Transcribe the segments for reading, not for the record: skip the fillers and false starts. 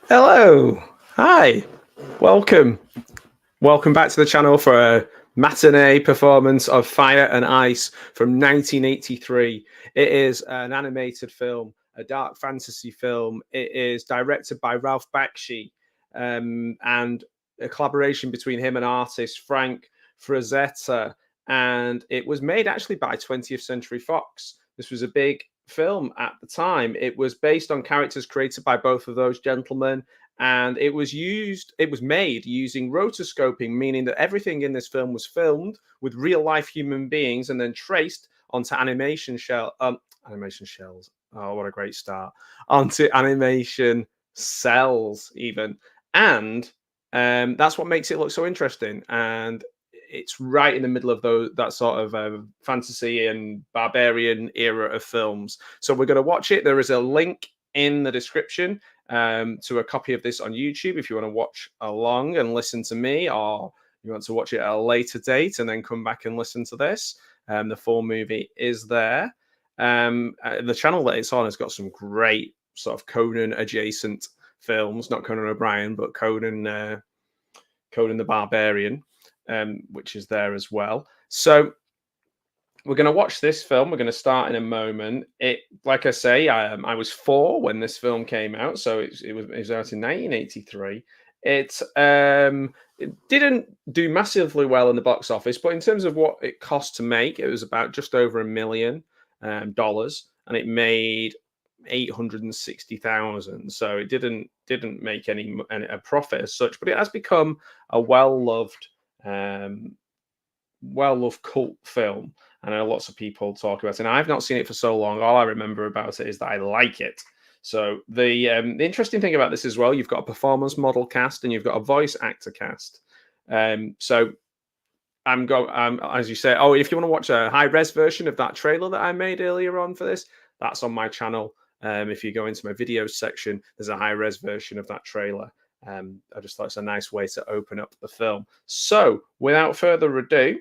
Hello. Hi. Welcome. Welcome back to the channel for a matinee performance of Fire and Ice from 1983. It is an animated film, a dark fantasy film. It is directed by Ralph Bakshi, and a collaboration between him and artist Frank Frazetta. And it was made actually by 20th Century Fox. This was a big film at the time. It was based on characters created by both of those gentlemen, and it was made using rotoscoping, meaning that everything in this film was filmed with real life human beings and then traced onto animation shells. Oh, what a great start. Onto animation cells even. And that's what makes it look so interesting. And it's right in the middle of that sort of fantasy and barbarian era of films. So we're going to watch it. There is a link in the description to a copy of this on YouTube if you want to watch along and listen to me, or you want to watch it at a later date and then come back and listen to this. The full movie is there. The channel that it's on has got some great sort of Conan adjacent films, not Conan O'Brien, but Conan the Barbarian, which is there as well. So we're going to watch this film. We're going to start in a moment. Like I say, I was 4 when this film came out, so it was out in 1983. It didn't do massively well in the box office, but in terms of what it cost to make, it was about just over $1 million dollars, and it made 860,000. So it didn't make any a profit as such, but it has become a well-loved cult film. I know lots of people talk about it, and I've not seen it for so long. All I remember about it is that I like it. So the interesting thing about this as well, you've got a performance model cast and you've got a voice actor cast. So as you say, if you want to watch a high res version of that trailer that I made earlier on for this, that's on my channel. If you go into my videos section, there's a high res version of that trailer. I just thought it's a nice way to open up the film. So without further ado,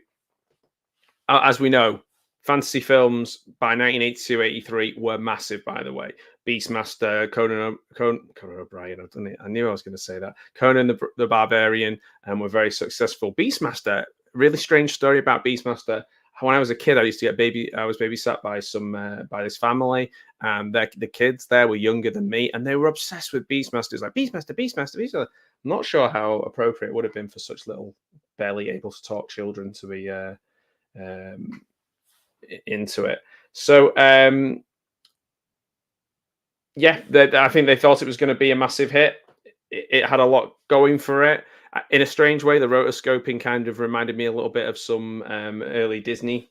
as we know, fantasy films by 1982-83 were massive, by the way. Beastmaster, Conan O'Brien, I knew I was going to say that. Conan the Barbarian, and were very successful. Beastmaster, really strange story about Beastmaster. When I was a kid, I used to I was babysat by this family, and the kids there were younger than me, and they were obsessed with Beastmaster. It's like, Beastmaster, Beastmaster, Beastmaster. I'm not sure how appropriate it would have been for such little, barely able to talk children to be into it. So I think they thought it was going to be a massive hit. It had a lot going for it. In a strange way, the rotoscoping kind of reminded me a little bit of some early Disney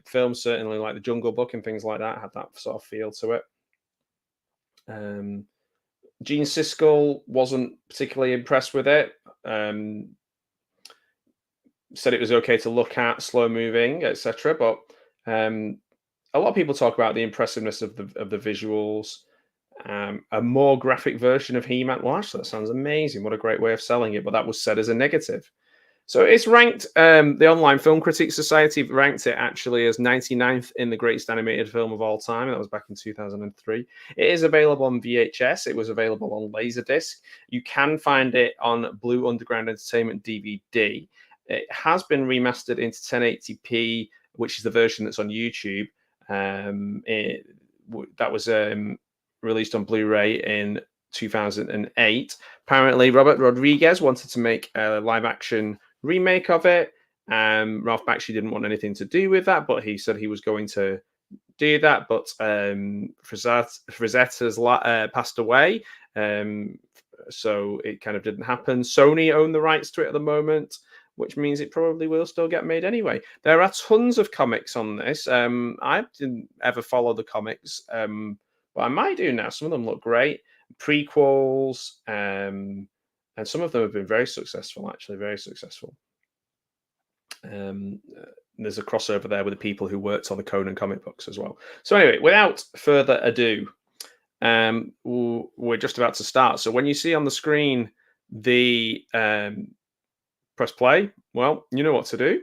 films, certainly like The Jungle Book and things like that, had that sort of feel to it. Gene Siskel wasn't particularly impressed with it. Said it was okay to look at, slow moving, etc. But a lot of people talk about the impressiveness of the visuals. A more graphic version of He-Man. Well, actually, that sounds amazing. What a great way of selling it. But that was said as a negative. So it's ranked, the Online Film Critics Society ranked it actually as 99th in the greatest animated film of all time. That was back in 2003. It is available on VHS. It was available on Laserdisc. You can find it on Blue Underground Entertainment DVD. It has been remastered into 1080p, which is the version that's on YouTube. That was released on Blu-ray in 2008. Apparently, Robert Rodriguez wanted to make a live-action remake of it. Ralph Bakshi didn't want anything to do with that, but he said he was going to do that. But Frazetta's passed away, so it kind of didn't happen. Sony own the rights to it at the moment, which means it probably will still get made anyway. There are tons of comics on this. I didn't ever follow the comics, but I might do now. Some of them look great. Prequels, and some of them have been very successful, actually, very successful. There's a crossover there with the people who worked on the Conan comic books as well. So anyway, without further ado, we're just about to start. So when you see on the screen the press play, well, you know what to do.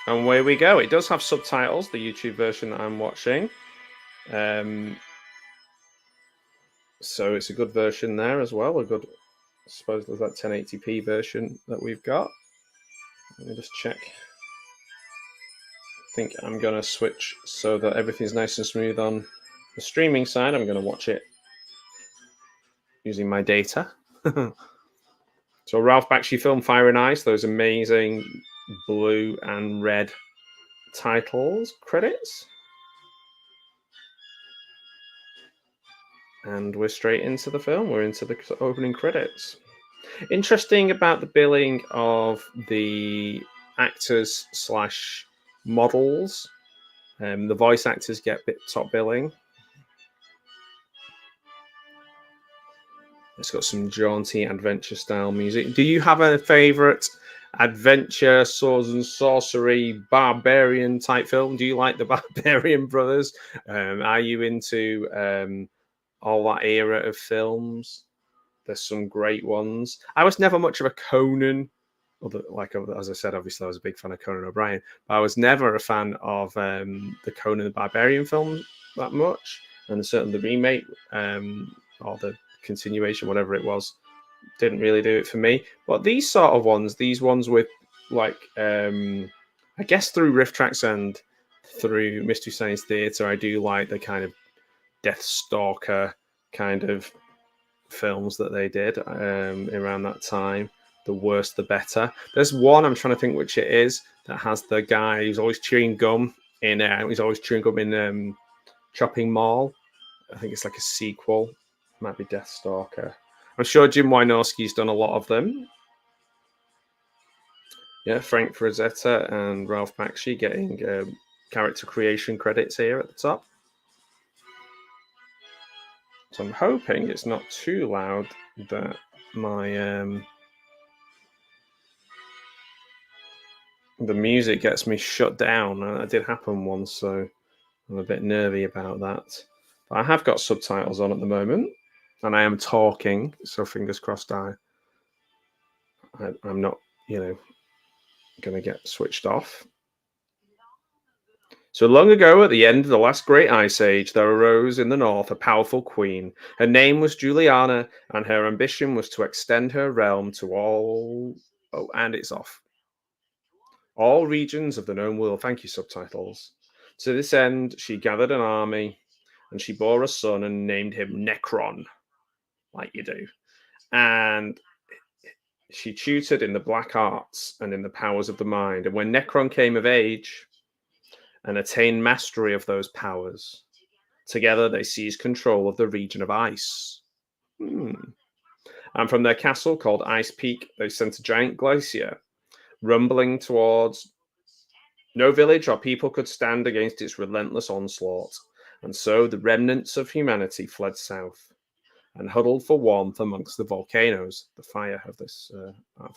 And away we go. It does have subtitles, the YouTube version that I'm watching. So it's a good version there as well. I suppose there's that 1080p version that we've got. Let me just check. I think I'm going to switch so that everything's nice and smooth on the streaming side. I'm going to watch it using my data. So Ralph Bakshi film Fire and Ice, those amazing blue and red titles, credits. And we're straight into the film. We're into the opening credits. Interesting about the billing of the actors / models. The voice actors get top billing. It's got some jaunty adventure style music. Do you have a favorite adventure, swords and sorcery, barbarian type film? Do you like the Barbarian Brothers? Are you into all that era of films? There's some great ones. I was never much of a Conan, as I said, obviously I was a big fan of Conan O'Brien, but I was never a fan of the Conan the Barbarian films that much, and certainly the remake or the continuation, whatever it was, didn't really do it for me. But these sort of ones, these ones with I guess through Riff Tracks and through Mystery Science Theatre, I do like the kind of Death Stalker kind of films that they did around that time. The worse the better. There's one, I'm trying to think which it is, that has the guy who's always chewing gum in Chopping Mall. I think it's like a sequel. Might be Death Stalker. I'm sure Jim Wynorski's done a lot of them. Yeah, Frank Frazetta and Ralph Bakshi getting character creation credits here at the top. So I'm hoping it's not too loud that my the music gets me shut down. That did happen once, so I'm a bit nervy about that. But I have got subtitles on at the moment, and I am talking, so fingers crossed I'm not, going to get switched off. So long ago, at the end of the last great ice age, there arose in the north a powerful queen. Her name was Juliana, and her ambition was to extend her realm to all... Oh, and it's off. All regions of the known world. Thank you, subtitles. To this end, she gathered an army, and she bore a son and named him Necron, like you do. And she tutored in the black arts and in the powers of the mind. And when Necron came of age and attained mastery of those powers, together they seized control of the region of ice. And from their castle called Ice Peak, they sent a giant glacier rumbling towards... No village or people could stand against its relentless onslaught, and so the remnants of humanity fled south and huddled for warmth amongst the volcanoes, the fire of this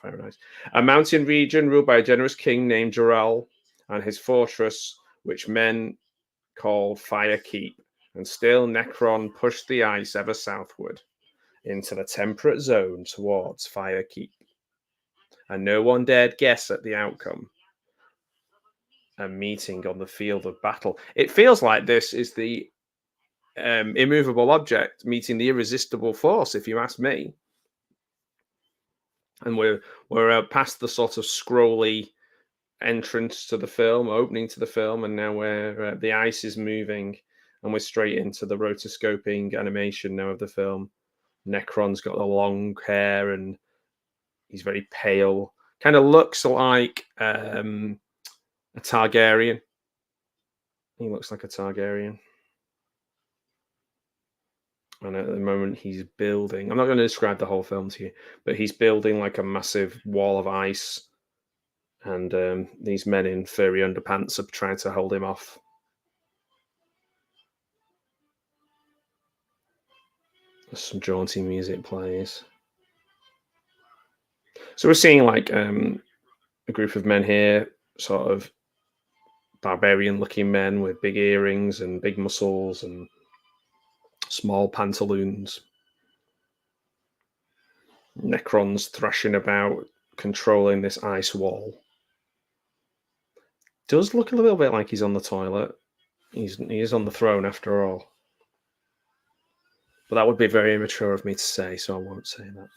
fire and ice. A mountain region ruled by a generous king named Jarrell, and his fortress, which men called Fire Keep. And still Necron pushed the ice ever southward into the temperate zone towards Fire Keep. And no one dared guess at the outcome. A meeting on the field of battle. It feels like this is the immovable object meeting the irresistible force, if you ask me. And we're past the sort of scrolly entrance to the film, opening to the film, and now where the ice is moving, and we're straight into the rotoscoping animation now of the film. Necron's got the long hair, and he's very pale. Kind of looks like a Targaryen. He looks like a Targaryen. And at the moment he's building... I'm not going to describe the whole film to you, but he's building like a massive wall of ice. And these men in furry underpants are trying to hold him off. Some jaunty music plays. So we're seeing like a group of men here, sort of barbarian-looking men with big earrings and big muscles and small pantaloons. Necron's thrashing about, controlling this ice wall. Does look a little bit like he's on the toilet. He is on the throne after all. But that would be very immature of me to say, so I won't say that.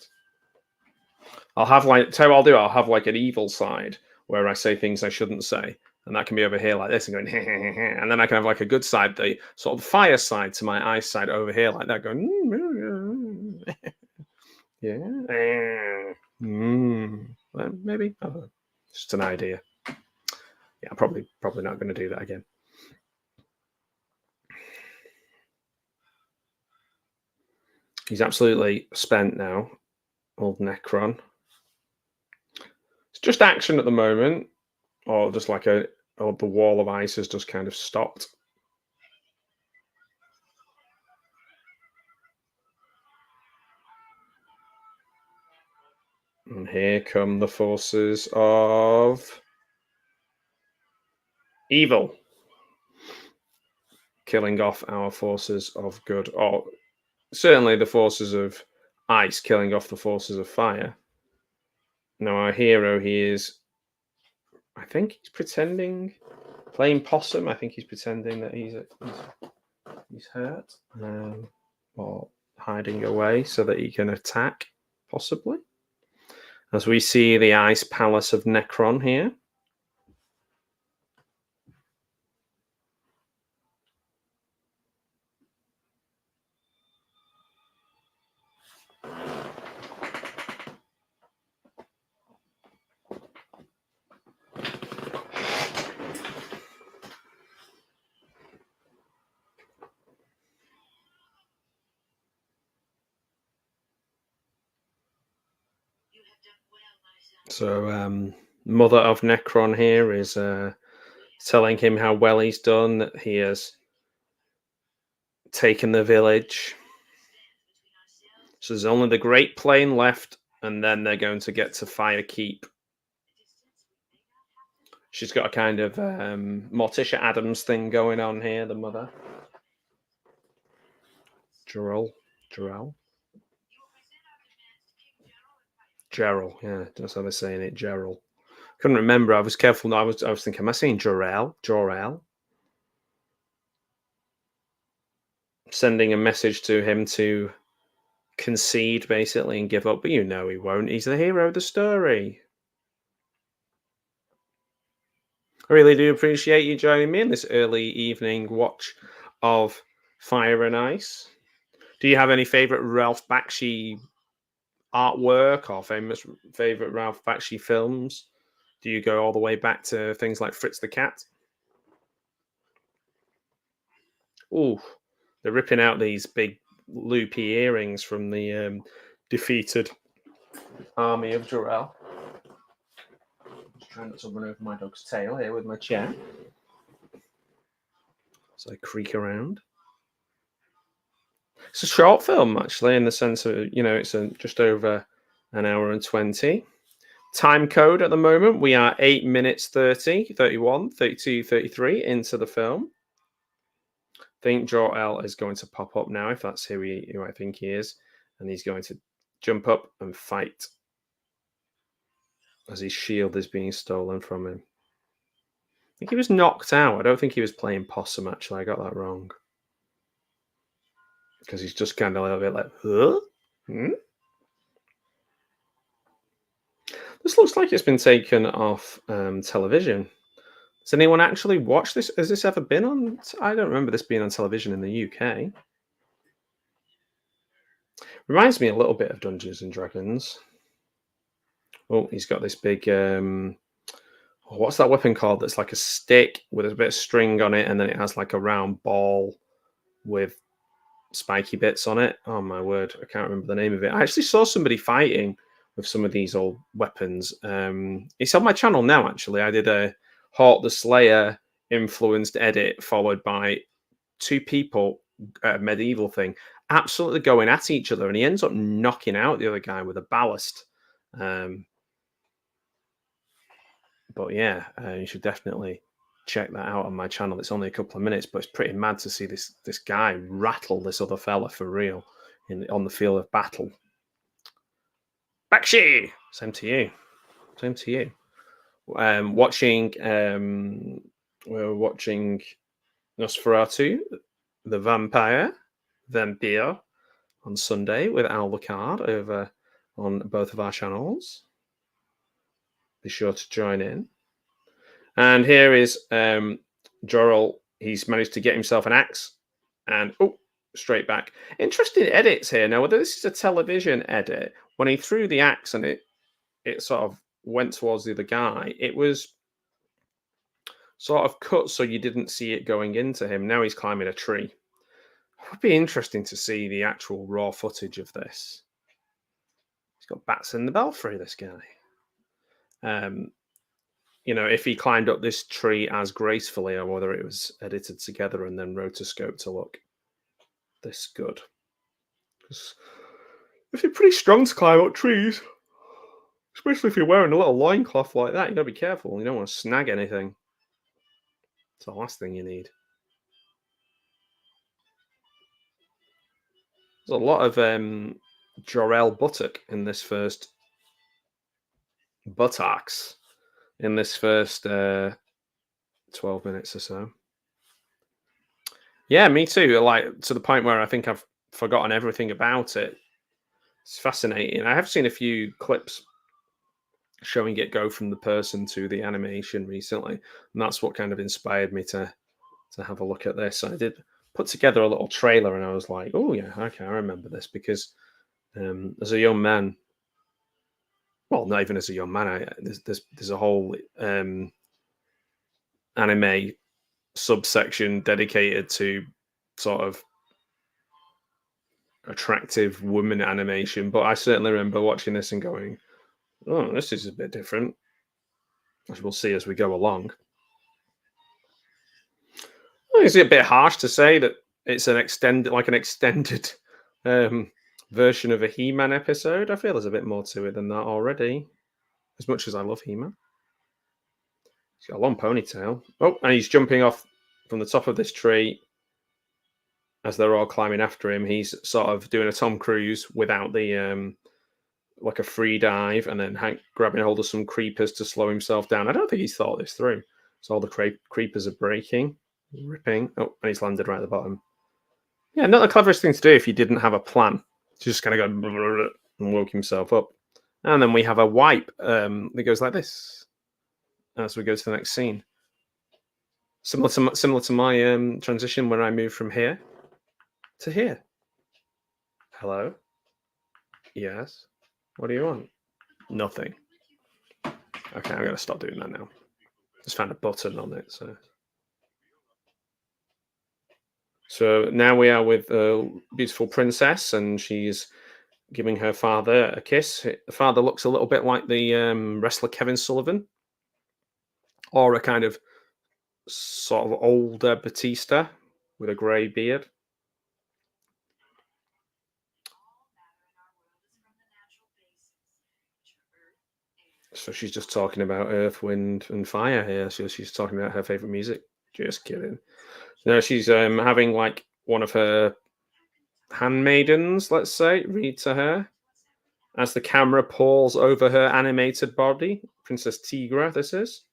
I'll have tell you what I'll do. I'll have like an evil side where I say things I shouldn't say, and that can be over here like this and going, and then I can have like a good side, the sort of fire side to my ice side over here like that, going, yeah, well, maybe I don't know. Just an idea. Yeah, I'm probably not going to do that again. He's absolutely spent now, old Necron. It's just action at the moment, or just like the wall of ice has just kind of stopped. And here come the forces of evil, killing off our forces of good, or certainly the forces of ice, killing off the forces of fire. Now our hero, I think he's pretending, playing possum. I think he's pretending that he's hurt, or hiding away so that he can attack, possibly. As we see the Ice Palace of Necron here. So, Mother of Necron here is telling him how well he's done, that he has taken the village. So there's only the Great Plain left, and then they're going to get to Fire Keep. She's got a kind of Morticia Adams thing going on here, the mother. Gerald, yeah, that's how they're saying it, Gerald. Couldn't remember. I was careful. No, I was thinking, am I saying Jorel? Sending a message to him to concede, basically, and give up. But you know he won't. He's the hero of the story. I really do appreciate you joining me in this early evening watch of Fire and Ice. Do you have any favorite Ralph Bakshi artwork or favorite Ralph Bakshi films? Do you go all the way back to things like Fritz the Cat? Oh, they're ripping out these big loopy earrings from the defeated army of Jor-El. Just trying not to run over my dog's tail here with my chair. So I creak around. It's a short film, actually, in the sense of, it's just over an hour and 20. Time code at the moment, we are 8 minutes 30, 31, 32, 33 into the film. I think Jor-El is going to pop up now, if that's who I think he is. And he's going to jump up and fight as his shield is being stolen from him. I think he was knocked out. I don't think he was playing possum, actually. I got that wrong. Because he's just kind of a little bit like, huh? This looks like it's been taken off television. Has anyone actually watched this? Has this ever been on? I don't remember this being on television in the UK. Reminds me a little bit of Dungeons and Dragons. Oh, he's got this big. What's that weapon called? That's like a stick with a bit of string on it, and then it has like a round ball with spiky bits on it. Oh my word, I can't remember the name of it. I actually saw somebody fighting with some of these old weapons. It's on my channel now, actually. I did a Hawk the Slayer influenced edit followed by two people at a medieval thing absolutely going at each other, and he ends up knocking out the other guy with a ballast. But yeah, you should definitely check that out on my channel. It's only a couple of minutes, but it's pretty mad to see this guy rattle this other fella for real on the field of battle. Bakshi! Same to you. Watching. We're watching Nosferatu, the vampire on Sunday with Al Card over on both of our channels. Be sure to join in. And here is Jorel. He's managed to get himself an axe and straight back. Interesting edits here. Now, whether this is a television edit, when he threw the axe and it sort of went towards the other guy, it was sort of cut so you didn't see it going into him. Now he's climbing a tree. It would be interesting to see the actual raw footage of this. He's got bats in the belfry, this guy. If he climbed up this tree as gracefully or whether it was edited together and then rotoscoped to look this good. Because it's pretty strong to climb up trees, especially if you're wearing a little loincloth like that. You gotta be careful. You don't want to snag anything. It's the last thing you need. There's a lot of Jorel buttock in this first buttocks in this first 12 minutes or so. Yeah, me too. Like to the point where I think I've forgotten everything about it. It's fascinating. I have seen a few clips showing it go from the person to the animation recently, and that's what kind of inspired me to have a look at this. I did put together a little trailer, and I was like, "Oh yeah, okay, I remember this," because as a young man, well, not even as a young man, there's a whole anime subsection dedicated to sort of attractive woman animation, but I certainly remember watching this and going, "Oh, this is a bit different," as we'll see as we go along. Is it a bit harsh to say that it's an extended version of a He-Man episode? I feel there's a bit more to it than that already. As much as I love He-Man, he's got a long ponytail. Oh, and he's jumping off from the top of this tree as they're all climbing after him. He's sort of doing a Tom Cruise without the like a free dive, and then grabbing hold of some creepers to slow himself down. I don't think he's thought this through. So all the creepers are breaking, ripping. Oh, and he's landed right at the bottom. Yeah, not the cleverest thing to do if you didn't have a plan. Just kind of go and woke himself up. And then we have a wipe that goes like this as we go to the next scene. Similar to my transition when I moved from here to here. Hello? Yes? What do you want? Nothing. Okay, I'm going to stop doing that now. Just found a button on it. So now we are with a beautiful princess, and she's giving her father a kiss. The father looks a little bit like the wrestler Kevin Sullivan, or a kind of sort of older Batista with a grey beard. So she's just talking about earth, wind, and fire here. So she's talking about her favorite music. Just kidding. No, she's having like one of her handmaidens, let's say, read to her as the camera pulls over her animated body. Princess Tigra, this is.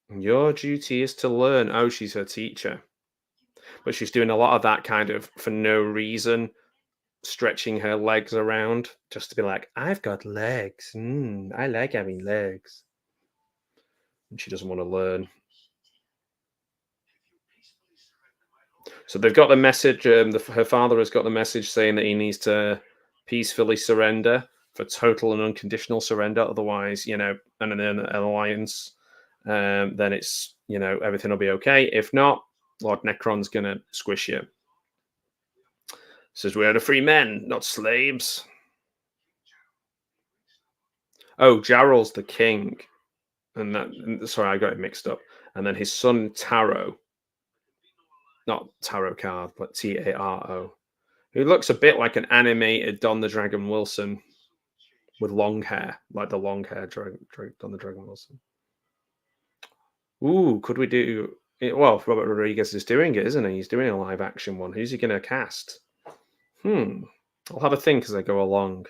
Your duty is to learn. Oh, she's her teacher. But she's doing a lot of that kind of for no reason, stretching her legs around just to be like, I've got legs. I like having legs. And she doesn't want to learn. So they've got the message. Her father has got the message saying that he needs to peacefully surrender for total and unconditional surrender. Otherwise, and an alliance, then it's, everything will be okay. If not, Lord Necron's going to squish you. Says we are the free men, not slaves. Oh, Jarl's the king. Sorry, I got it mixed up. And then his son, Taro. Not tarot card, but Taro. Who looks a bit like an animated Don the Dragon Wilson with long hair, like the long hair Don the Dragon Wilson. Ooh, could we do it? Well, Robert Rodriguez is doing it, isn't he? He's doing a live action one. Who's he going to cast? I'll have a think as I go along.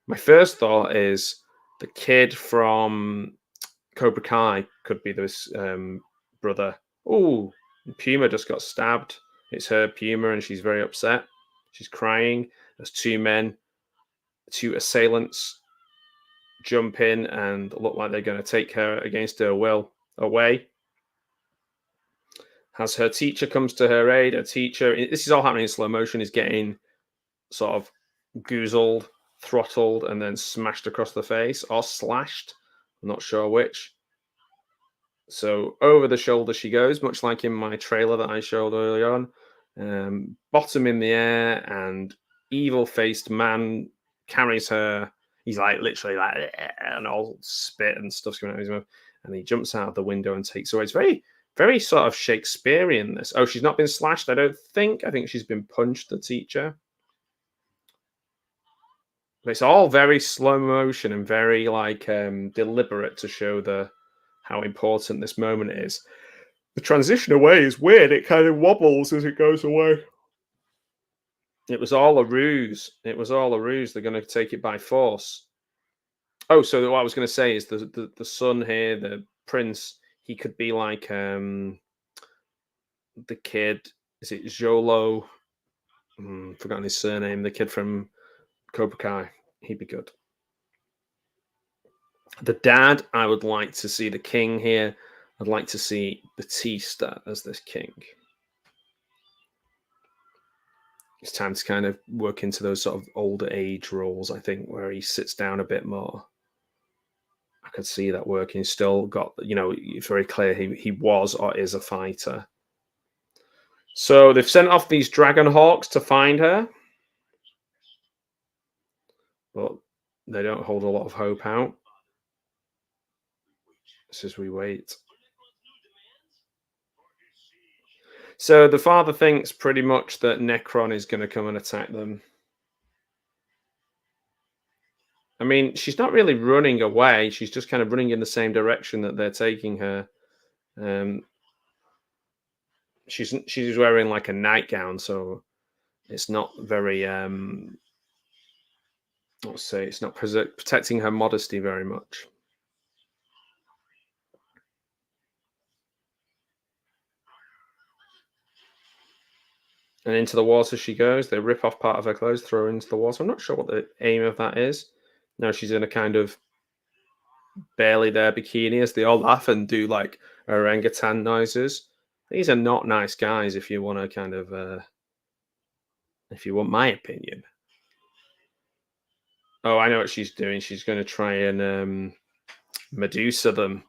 My first thought is the kid from Cobra Kai could be this brother. Oh, Puma just got stabbed. It's her Puma, and she's very upset. She's crying. There's two men, two assailants jump in and look like they're going to take her against her will away. As her teacher comes to her aid, a teacher, this is all happening in slow motion, is getting sort of goozled, throttled, and then smashed across the face or slashed. I'm not sure which. So over the shoulder she goes, much like in my trailer that I showed earlier on. Bottom in the air, and evil-faced man carries her. He's like literally like, and all spit and stuff's coming out of his mouth. And he jumps out of the window and takes her away. It's very, very sort of Shakespearean, this. Oh, she's not been slashed, I don't think. I think she's been punched, the teacher. But it's all very slow motion and very like deliberate to show how important this moment is. The transition away is weird. It kind of wobbles as it goes away. It was all a ruse. It was all a ruse. They're going to take it by force. Oh, so what I was going to say is the son here, the prince, he could be like the kid. Is it Jolo? Forgotten his surname. The kid from Cobra Kai. He'd be good. The dad, I would like to see the king here. I'd like to see Batista as this king. It's time to kind of work into those sort of older age roles, I think, where he sits down a bit more. I could see that working. Still got, it's very clear he was or is a fighter. So they've sent off these dragon hawks to find her, but they don't hold a lot of hope out. This is we wait. So the father thinks pretty much that Necron is going to come and attack them. I mean, she's not really running away. She's just kind of running in the same direction that they're taking her. She's wearing like a nightgown, so it's not very let's say it's not protecting her modesty very much. And into the water she goes. They rip off part of her clothes, throw her into the water. I'm not sure what the aim of that is. No, she's in a kind of barely there bikini as they all laugh and do like orangutan noises. These are not nice guys if you want to kind of if you want my opinion. Oh, I know what she's doing. She's going to try and Medusa them.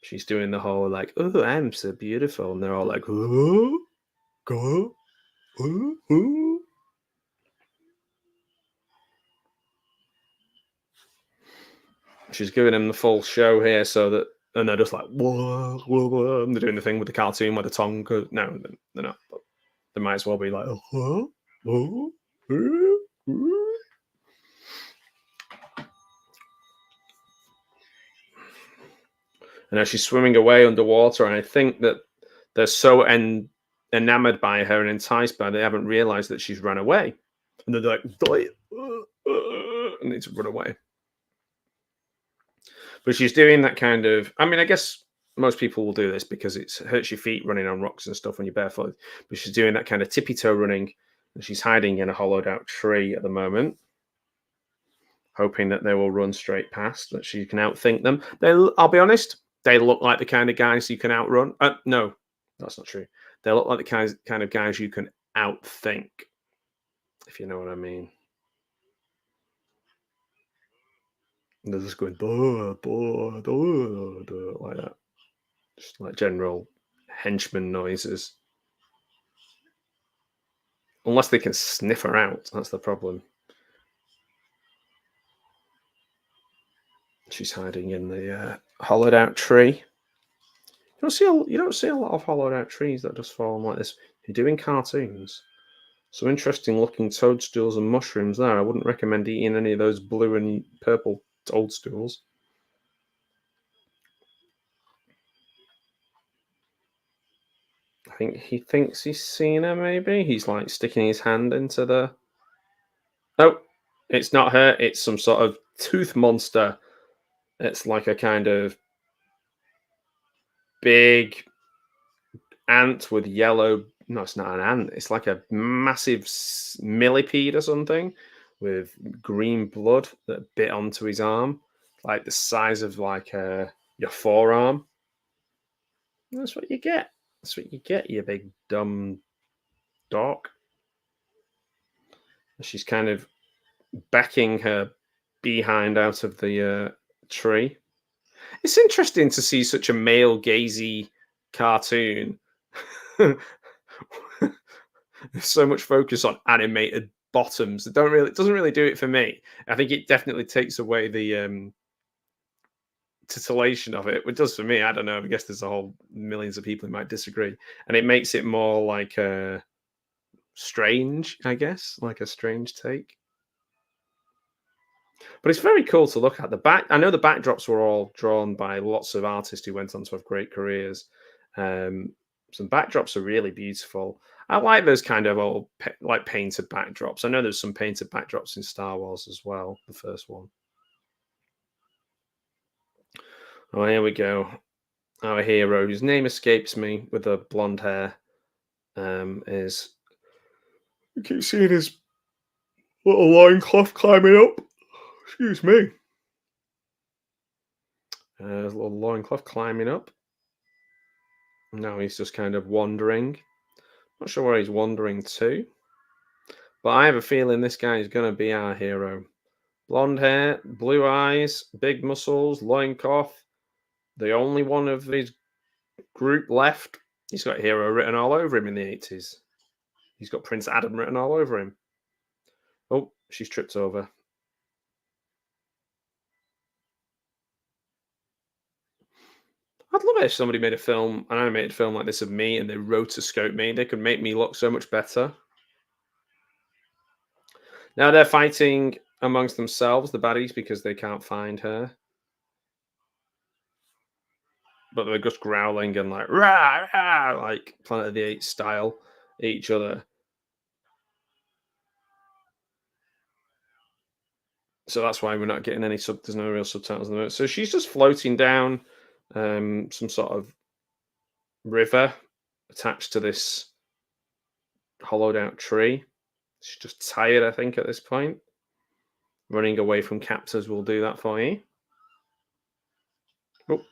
She's doing the whole like, oh, I'm so beautiful. And they're all like, oh, go, oh, oh. She's giving him the full show here so that, and they're just like, whoa, whoa, whoa. And they're doing the thing with the cartoon where the tongue goes. No, they're not. But they might as well be like, oh, oh, oh, oh. And as she's swimming away underwater, and I think that they're so enamored by her and enticed by her, they haven't realized that she's run away. And they're like, and need to run away. But she's doing that kind of, I mean, I guess most people will do this because it hurts your feet running on rocks and stuff when you're barefoot. But she's doing that kind of tippy toe running, and she's hiding in a hollowed out tree at the moment, hoping that they will run straight past, that she can outthink them. I'll be honest, they look like the kind of guys you can outrun. No, that's not true. They look like the kind of guys you can outthink, if you know what I mean. And they're just going, duh, duh, duh, duh, like that. Just like general henchman noises. Unless they can sniff her out, that's the problem. She's hiding in the hollowed out tree. You don't see a lot of hollowed out trees that just fall like this. You're doing cartoons. Some interesting looking toadstools and mushrooms there. I wouldn't recommend eating any of those blue and purple toadstools. I think he thinks he's seen her, maybe. He's like sticking his hand into the... Oh, it's not her. It's some sort of tooth monster. It's like a kind of big ant with yellow. No, it's not an ant. It's like a massive millipede or something with green blood that bit onto his arm, like the size of like your forearm. That's what you get. That's what you get, you big dumb dog. She's kind of backing her behind out of the tree. It's interesting to see such a male gazy cartoon. There's so much focus on animated bottoms. It doesn't really do it for me. I think it definitely takes away the titillation of it. It does for me. I don't know. I guess there's a whole millions of people who might disagree, and it makes it more like strange. I guess like a strange take. But it's very cool to look at. The back I know the backdrops were all drawn by lots of artists who went on to have great careers. Um, some backdrops are really beautiful. I like those kind of old, like painted backdrops. I know there's some painted backdrops in Star Wars as well, the first one. Oh, here we go. Our hero, whose name escapes me, with the blonde hair, is. I keep seeing his little loincloth climbing up. Excuse me. His little loincloth climbing up. Now he's just kind of wandering. Not sure where he's wandering to, but I have a feeling this guy is going to be our hero. Blonde hair, blue eyes, big muscles, loincloth. The only one of his group left. He's got hero written all over him in the 80s. He's got Prince Adam written all over him. Oh, she's tripped over. I'd love it if somebody made an animated film like this of me, and they rotoscope me. They could make me look so much better. Now they're fighting amongst themselves, the baddies, because they can't find her. But they're just growling and like rah, rah, like Planet of the Apes style at each other. So that's why we're not getting any there's no real subtitles in the moment. So she's just floating down some sort of river attached to this hollowed out tree. She's just tired, I think, at this point. Running away from captors will do that for you. Oh,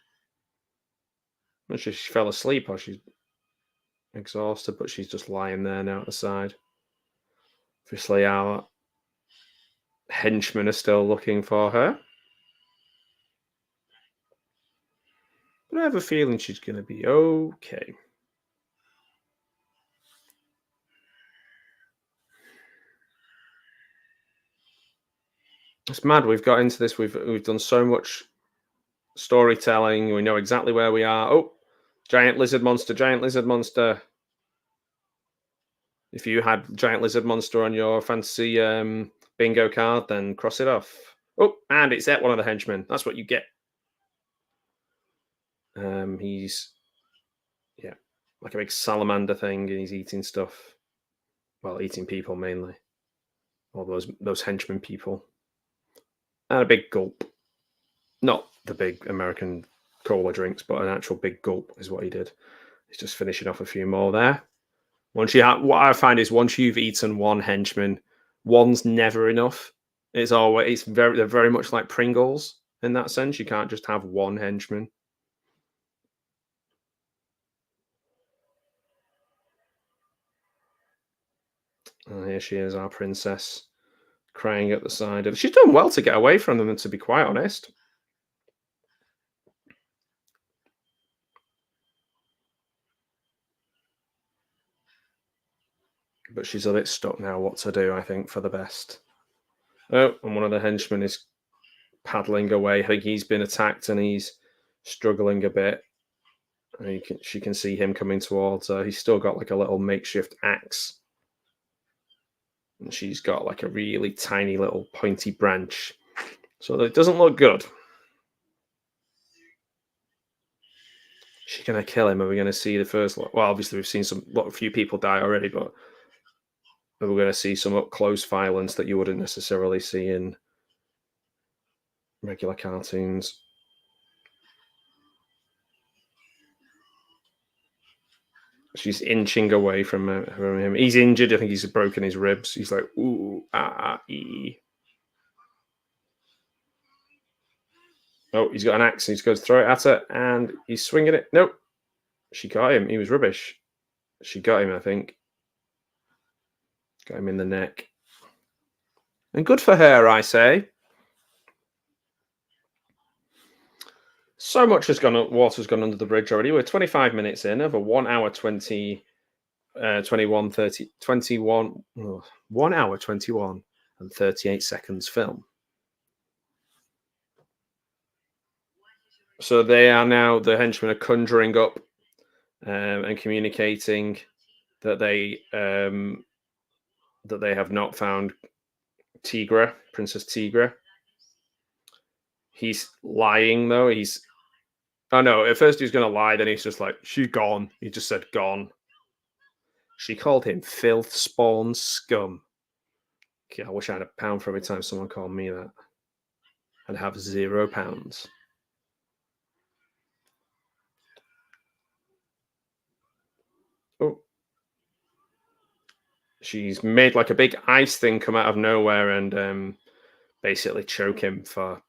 she fell asleep or she's exhausted, but she's just lying there now at the side. Obviously, our henchmen are still looking for her. But I have a feeling she's going to be okay. It's mad. We've got into this. We've done so much storytelling. We know exactly where we are. Oh, giant lizard monster! Giant lizard monster! If you had giant lizard monster on your fantasy bingo card, then cross it off. Oh, and it's at one of the henchmen. That's what you get. He's like a big salamander thing, and he's eating stuff. Well, eating people mainly. All those henchmen people. And a big gulp. Not the big American cola drinks, but an actual big gulp is what he did. He's just finishing off a few more there. What I find is once you've eaten one henchman, one's never enough. They're very much like Pringles in that sense. You can't just have one henchman. And here she is, our princess, crying at the side of. She's done well to get away from them, to be quite honest. But she's a bit stuck now what to do, I think, for the best. Oh, and one of the henchmen is paddling away. I think he's been attacked and he's struggling a bit. And she can see him coming towards her. He's still got like a little makeshift axe. And she's got like a really tiny little pointy branch. So it doesn't look good. She's going to kill him. Are we going to see the first? Well, obviously we've seen a few people die already, but we're going to see some up close violence that you wouldn't necessarily see in regular cartoons. She's inching away from him. He's injured. I think he's broken his ribs. He's like, ooh, ee. Oh, he's got an axe. He's going to throw it at her, and he's swinging it. Nope. She got him. He was rubbish. She got him, I think. Got him in the neck. And good for her, I say. So much has gone up. Water's gone under the bridge already. We're 25 minutes in of a 1 hour 20, 21, 30, 21, 1 hour 21 and 38 seconds film. So they are now, the henchmen are conjuring up and communicating that they have not found Tigra, Princess Tigra. He's lying though. Oh no, at first he was going to lie, then he's just like, she gone. He just said gone. She called him filth spawn scum. Okay, I wish I had £1 for every time someone called me that. I'd have £0. Oh. She's made like a big ice thing come out of nowhere and basically choke him for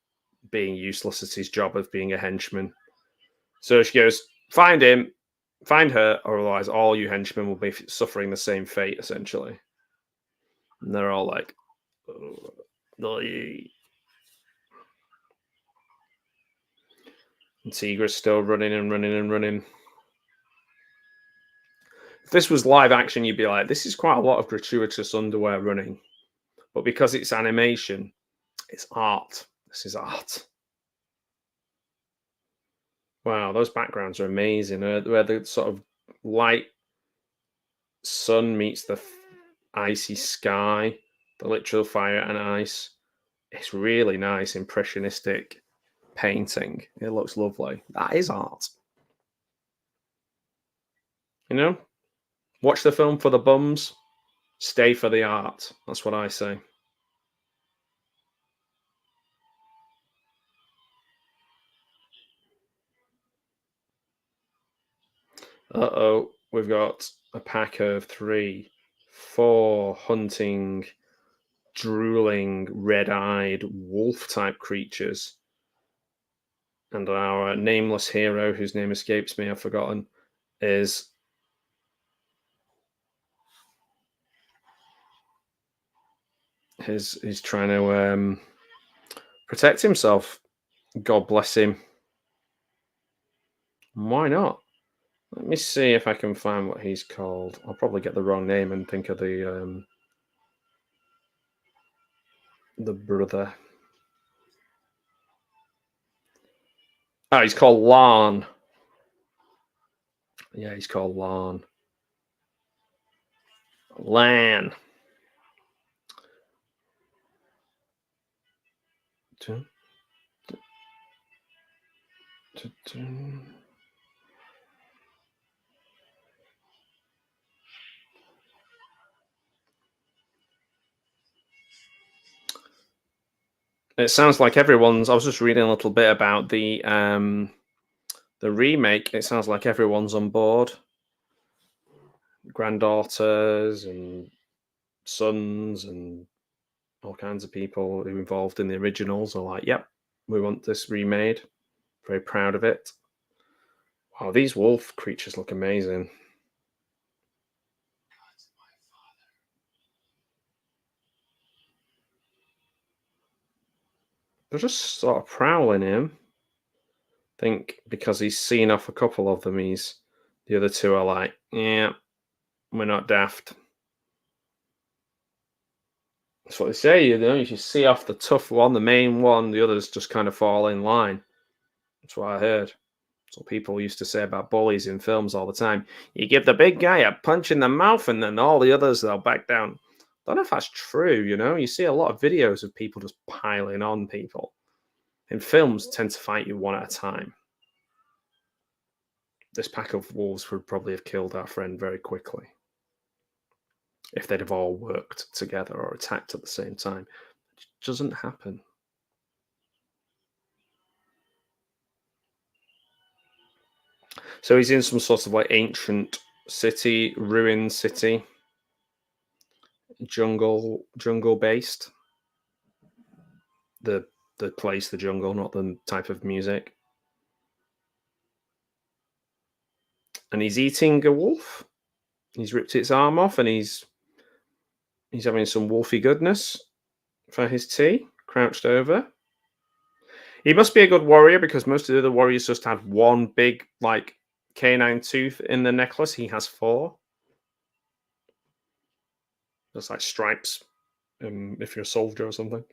being useless at his job of being a henchman. So she goes, find him, find her, or otherwise all you henchmen will be suffering the same fate, essentially. And they're all like, oh. And Tigra's still running and running and running. If this was live action, you'd be like, this is quite a lot of gratuitous underwear running. But because it's animation, it's art. This is art. Wow, those backgrounds are amazing. Where the sort of light sun meets the icy sky, the literal fire and ice. It's really nice, impressionistic painting. It looks lovely. That is art. You know? Watch the film for the bums, stay for the art. That's what I say. Uh-oh, we've got a pack of 3, 4 hunting, drooling, red-eyed, wolf-type creatures. And our nameless hero, whose name escapes me, I've forgotten, is he's trying to protect himself. God bless him. Why not? Let me see if I can find what he's called. I'll probably get the wrong name and think of the brother. Oh, he's called Lan. Yeah, he's called Lan. Lan. It sounds like everyone's. I was just reading a little bit about the remake. It sounds like everyone's on board. Granddaughters and sons and all kinds of people who involved in the originals are like, yep, we want this remade. Very proud of it. Wow, these wolf creatures look amazing. They're just sort of prowling him. I think because he's seen off a couple of them, the other two are like, yeah, we're not daft. That's what they say, you know. You see off the tough one, the main one, the others just kind of fall in line. That's what I heard. That's what people used to say about bullies in films all the time. You give the big guy a punch in the mouth, and then all the others, they'll back down. I don't know if that's true, you know. You see a lot of videos of people just piling on people. In films, tend to fight you one at a time. This pack of wolves would probably have killed our friend very quickly if they'd have all worked together or attacked at the same time. It doesn't happen. So he's in some sort of like ancient city, ruined city, jungle based. The the place, the jungle, not the type of music. And he's eating a wolf. He's ripped its arm off, and he's having some wolfy goodness for his tea, crouched over. He must be a good warrior because most of the other warriors just have one big, like, canine tooth in the necklace. He has four. Just like stripes, if you're a soldier or something.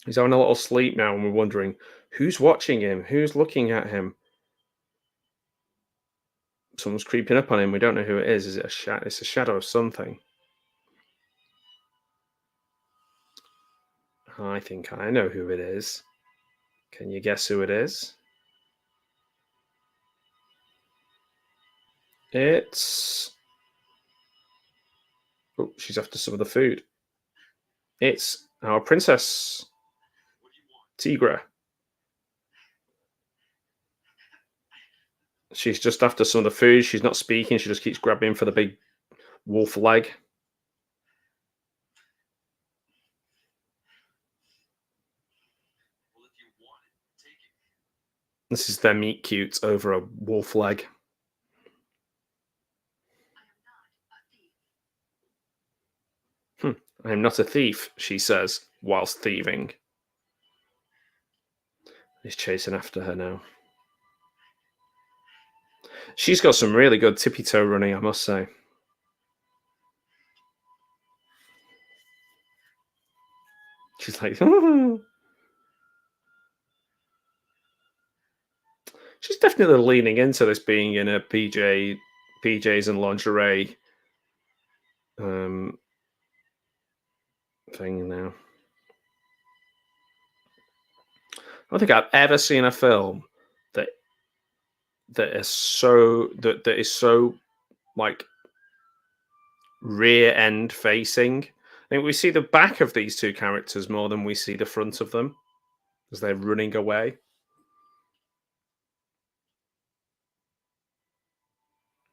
He's having a little sleep now, and we're wondering who's watching him, who's looking at him. Someone's creeping up on him. We don't know who it is. Is it a shadow? It's a shadow of something. I think I know who it is. Can you guess who it is? It's... Oh, she's after some of the food. It's our princess, Tigra. She's just after some of the food. She's not speaking. She just keeps grabbing for the big wolf leg. This is their meet cute over a wolf leg. I am not a thief, she says, whilst thieving. He's chasing after her now. She's got some really good tippy toe running, I must say. She's like, she's definitely leaning into this being in a PJs and lingerie thing now. I don't think I've ever seen a film that is so like rear end facing. I think we see the back of these two characters more than we see the front of them as they're running away.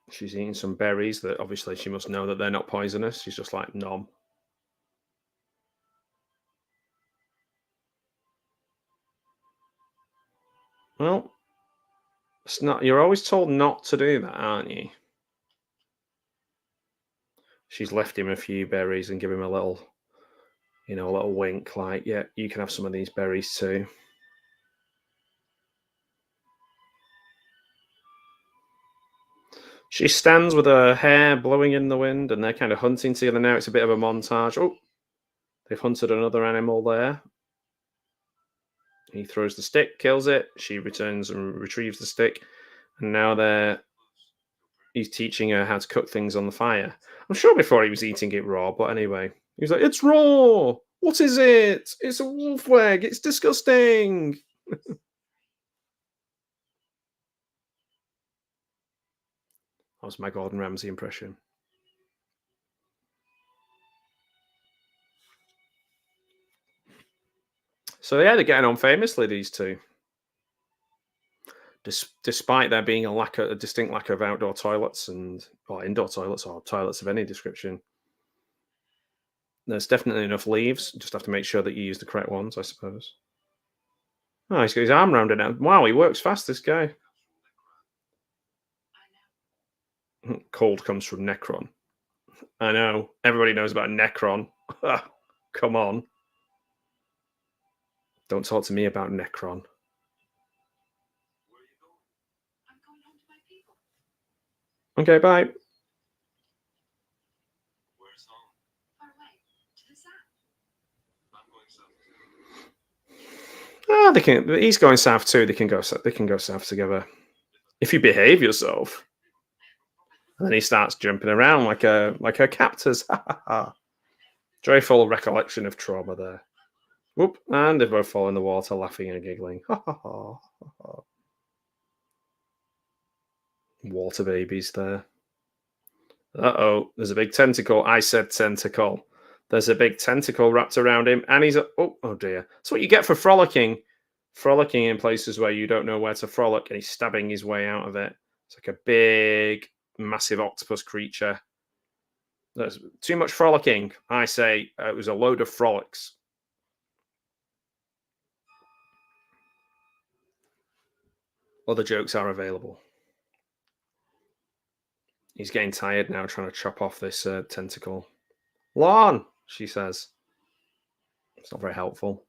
She's eating some berries that obviously she must know that they're not poisonous. She's just like, nom. Well, it's not. You're always told not to do that, aren't you? She's left him a few berries and give him a little, a little wink, like, yeah, you can have some of these berries too. She stands with her hair blowing in the wind, and they're kind of hunting together now. It's a bit of a montage. Oh, they've hunted another animal there. He throws the stick, kills it. She returns and retrieves the stick. And now he's teaching her how to cook things on the fire. I'm sure before he was eating it raw, but anyway. He was like, it's raw! What is it? It's a wolf leg. It's disgusting! That was my Gordon Ramsay impression. So yeah, they're getting on famously, these two. Despite there being a distinct lack of outdoor toilets or indoor toilets or toilets of any description. There's definitely enough leaves. Just have to make sure that you use the correct ones, I suppose. Oh, he's got his arm around it now. Wow, he works fast, this guy. Cold comes from Necron. I know. Everybody knows about Necron. Come on. Don't talk to me about Necron. Okay, bye. Ah, they can. He's going south too. They can go south together. If you behave yourself. And then he starts jumping around like her captors. Joyful recollection of trauma there. Whoop! And they both fall in the water, laughing and giggling. Water babies there. Uh-oh, there's a big tentacle. I said tentacle. There's a big tentacle wrapped around him, and he's oh dear. That's what you get for frolicking frolicking in places where you don't know where to frolic, and he's stabbing his way out of it. It's like a big, massive octopus creature. There's too much frolicking. I say it was a load of frolics. Other jokes are available. He's getting tired now, trying to chop off this tentacle. Lon, she says. It's not very helpful.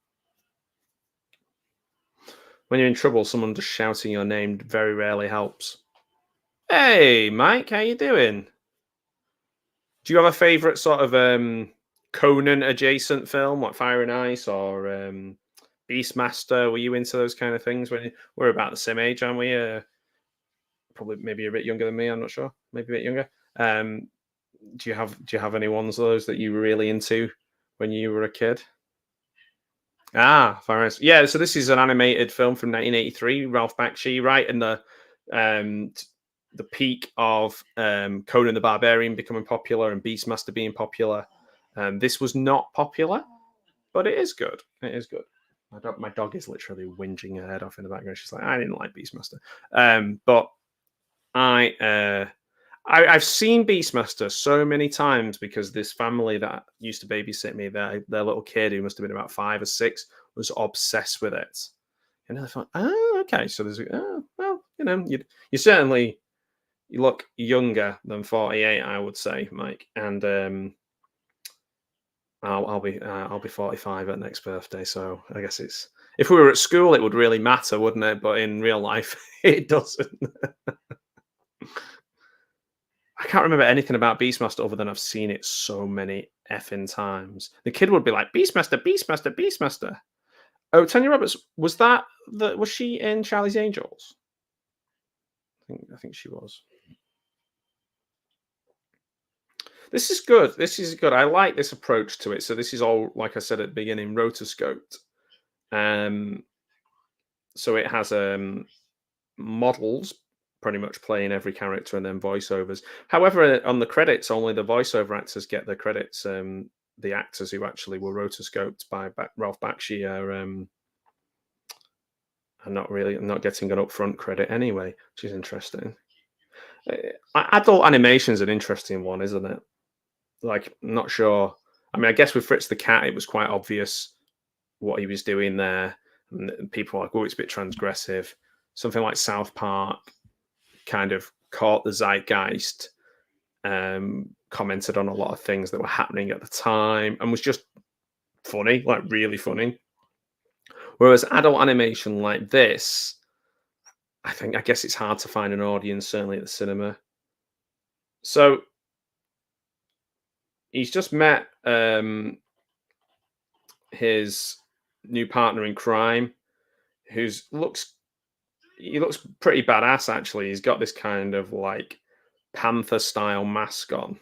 When you're in trouble, someone just shouting your name very rarely helps. Hey, Mike, how you doing? Do you have a favourite sort of Conan adjacent film, like Fire and Ice or Beastmaster? Were you into those kind of things? When we're about the same age, aren't we? Probably maybe a bit younger than me. I'm not sure. Maybe a bit younger. Do you have any ones of those that you were really into when you were a kid? Ah, Fire and Ice. Yeah. So this is an animated film from 1983. Ralph Bakshi, right in um, the peak of Conan the Barbarian becoming popular and Beastmaster being popular. This was not popular, but it is good. It is good. My dog is literally whinging her head off in the background. She's like, I didn't like Beastmaster. But I've seen Beastmaster so many times because this family that used to babysit me, their little kid who must have been about 5 or 6, was obsessed with it. And I thought, oh, okay. So there's, oh, well, you certainly you look younger than 48, I would say, Mike. And I'll be 45 at next birthday. So I guess it's if we were at school, it would really matter, wouldn't it? But in real life, it doesn't. I can't remember anything about Beastmaster other than I've seen it so many effing times. The kid would be like, Beastmaster, Beastmaster, Beastmaster. Oh, Tanya Roberts, was she in Charlie's Angels? I think she was. This is good. This is good. I like this approach to it. So this is all, like I said at the beginning, rotoscoped. So it has models pretty much playing every character and then voiceovers. However, on the credits, only the voiceover actors get the credits. The actors who actually were rotoscoped by Ralph Bakshi are not getting an upfront credit anyway, which is interesting. Adult animation is an interesting one, isn't it? Like, I'm not sure. I mean, I guess with Fritz the Cat, it was quite obvious what he was doing there. And people were like, oh, it's a bit transgressive. Something like South Park kind of caught the zeitgeist, commented on a lot of things that were happening at the time, and was just funny, like really funny. Whereas adult animation like this, I guess it's hard to find an audience, certainly at the cinema. So he's just met his new partner in crime, he looks pretty badass actually. He's got this kind of like panther style mask on.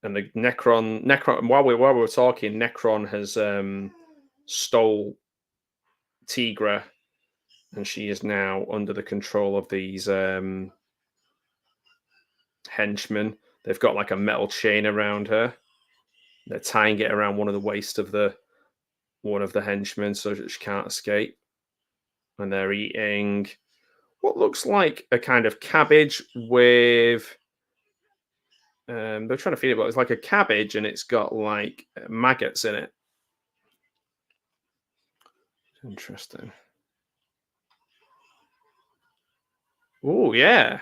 And the Necron while we were talking, Necron has stole Tigra, and she is now under the control of these henchmen. They've got like a metal chain around her. They're tying it around one of the waist of one of the henchmen so that she can't escape. And they're eating what looks like a kind of cabbage with. They're trying to feed it, but it's like a cabbage and it's got like maggots in it. Interesting. Oh yeah,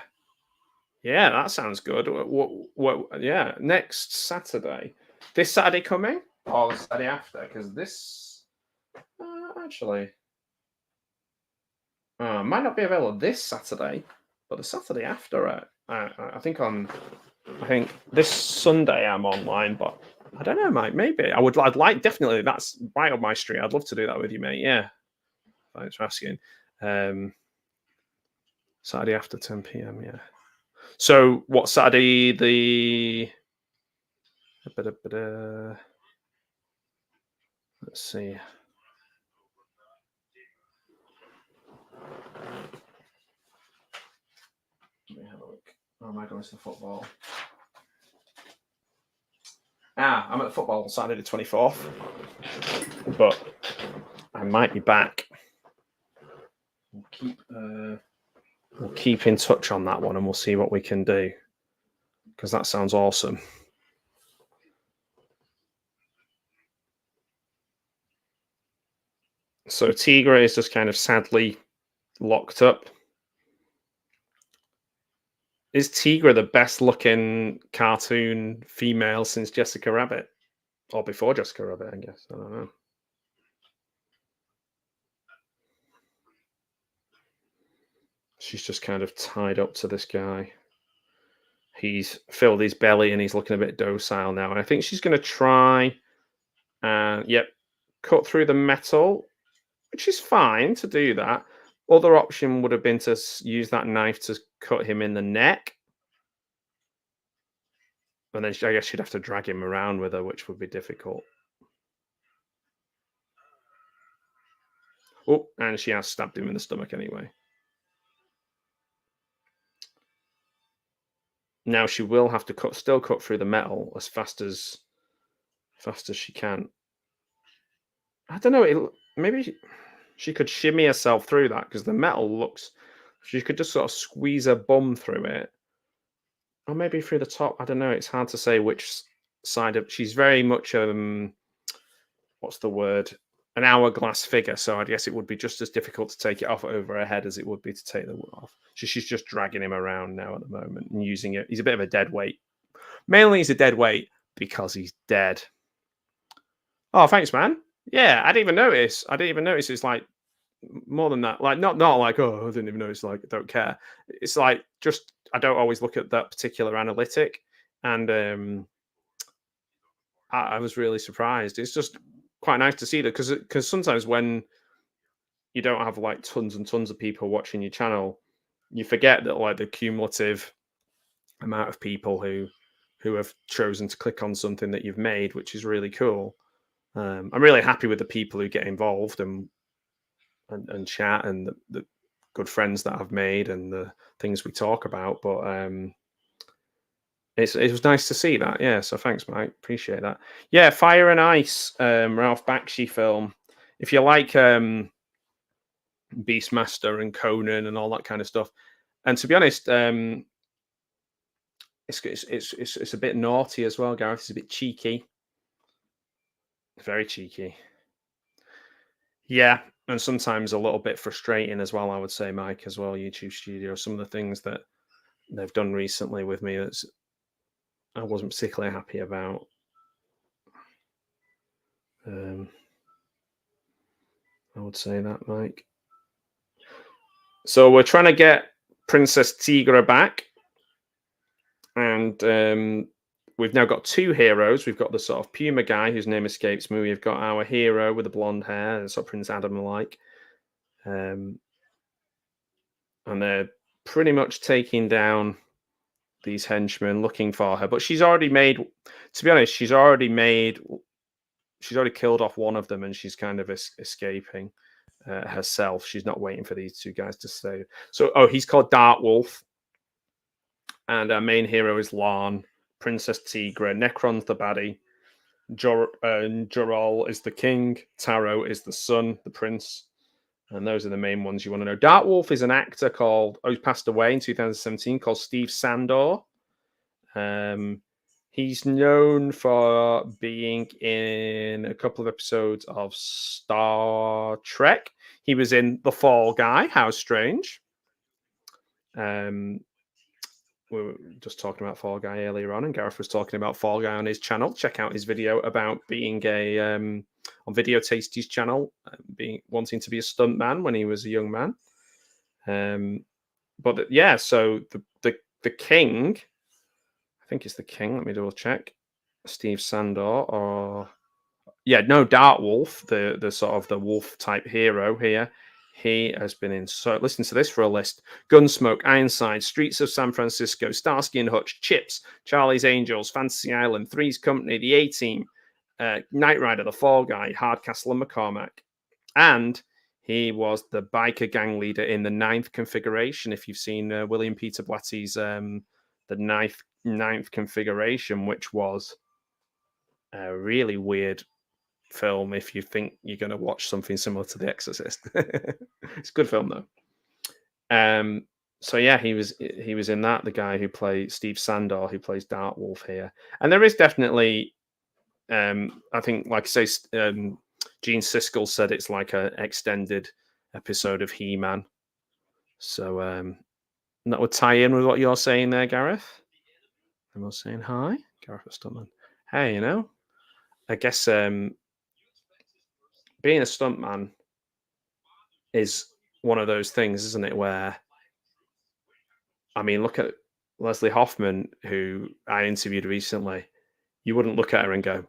yeah, that sounds good. What? Yeah, next Saturday. This Saturday coming or the Saturday after? Because this actually might not be available this Saturday, but the Saturday after. I think this Sunday I'm online, but I don't know, mate. Maybe I'd like definitely. That's right up my street. I'd love to do that with you, mate. Yeah, thanks for asking. Saturday after 10 p.m. Yeah. So what Saturday the? Let's see. Let me have a look. Oh, am I going to the football? I'm at football Saturday the 24th, but I might be back. We'll keep in touch on that one, and we'll see what we can do, because that sounds awesome. So Tigra is just kind of sadly locked up. Is Tigra the best looking cartoon female since Jessica Rabbit? Or before Jessica Rabbit, I guess. I don't know. She's just kind of tied up to this guy. He's filled his belly and he's looking a bit docile now. And I think she's going to try and, cut through the metal, which is fine to do that. Other option would have been to use that knife to cut him in the neck. And then I guess she'd have to drag him around with her, which would be difficult. Oh, and she has stabbed him in the stomach anyway. Now she will have to still cut through the metal as fast as she can. I don't know. Maybe she could shimmy herself through that, because the metal looks. She could just sort of squeeze her bum through it, or maybe through the top. I don't know. It's hard to say which side of. She's very much what's the word? An hourglass figure. So I guess it would be just as difficult to take it off over her head as it would be to take the wood off. So she's just dragging him around now at the moment and using it. He's a bit of a dead weight. Mainly he's a dead weight because he's dead. Oh, thanks, man. Yeah, I didn't even notice. It's like more than that. Like not like, oh, I didn't even notice. Like, I don't care. It's like just I don't always look at that particular analytic, and I was really surprised. It's just quite nice to see that, because sometimes when you don't have like tons and tons of people watching your channel, you forget that like the cumulative amount of people who have chosen to click on something that you've made, which is really cool. I'm really happy with the people who get involved and chat, and the good friends that I've made and the things we talk about. But it was nice to see that. Yeah, so thanks, Mike. Appreciate that. Yeah, Fire and Ice, Ralph Bakshi film. If you like Beastmaster and Conan and all that kind of stuff, and to be honest, it's a bit naughty as well, Gareth. It's a bit cheeky. Very cheeky. Yeah, and sometimes a little bit frustrating as well, I would say, Mike, as well, YouTube Studio. Some of the things that they've done recently with me that I wasn't particularly happy about. I would say that, Mike. So we're trying to get Princess Tigra back. And we've now got two heroes. We've got the sort of Puma guy whose name escapes me. We've got our hero with the blonde hair, sort of Prince Adam-like. And they're pretty much taking down these henchmen looking for her. But she's already made, to be honest, she's already killed off one of them, and she's kind of escaping herself. She's not waiting for these two guys to stay. So, he's called Dark Wolf. And our main hero is Larn, Princess Tigra, Necron's the baddie, Jorol is the king, Taro is the son, the prince, and those are the main ones you want to know. Dark Wolf is an actor who's passed away in 2017, called Steve Sandor. He's known for being in a couple of episodes of Star Trek. He was in The Fall Guy. How strange. We were just talking about Fall Guy earlier on, and Gareth was talking about Fall Guy on his channel. Check out his video about being on Video Tasty's channel, wanting to be a stuntman when he was a young man. But yeah, so the king, I think it's the king. Let me double check. Steve Sandor, Dark Wolf, the sort of the wolf type hero here. He has been in, so listen to this for a list: Gunsmoke, Ironside, Streets of San Francisco, Starsky and Hutch, Chips, Charlie's Angels, Fantasy Island, Three's Company, The A-Team, Knight Rider, The Fall Guy, Hardcastle and McCormack. And he was the biker gang leader in the Ninth Configuration. If you've seen William Peter Blatty's the Ninth Configuration, which was a really weird film if you think you're going to watch something similar to The Exorcist. It's a good film though. So yeah, he was in that. The guy who plays Steve Sandor, who plays Dark Wolf here, and there is definitely, I think, like I say, Gene Siskel said it's like an extended episode of He-Man. So that would tie in with what you're saying there, Gareth. And we're saying hi, Gareth Stuntman. Hey, I guess being a stuntman is one of those things, isn't it? Where, I mean, look at Leslie Hoffman, who I interviewed recently. You wouldn't look at her and go,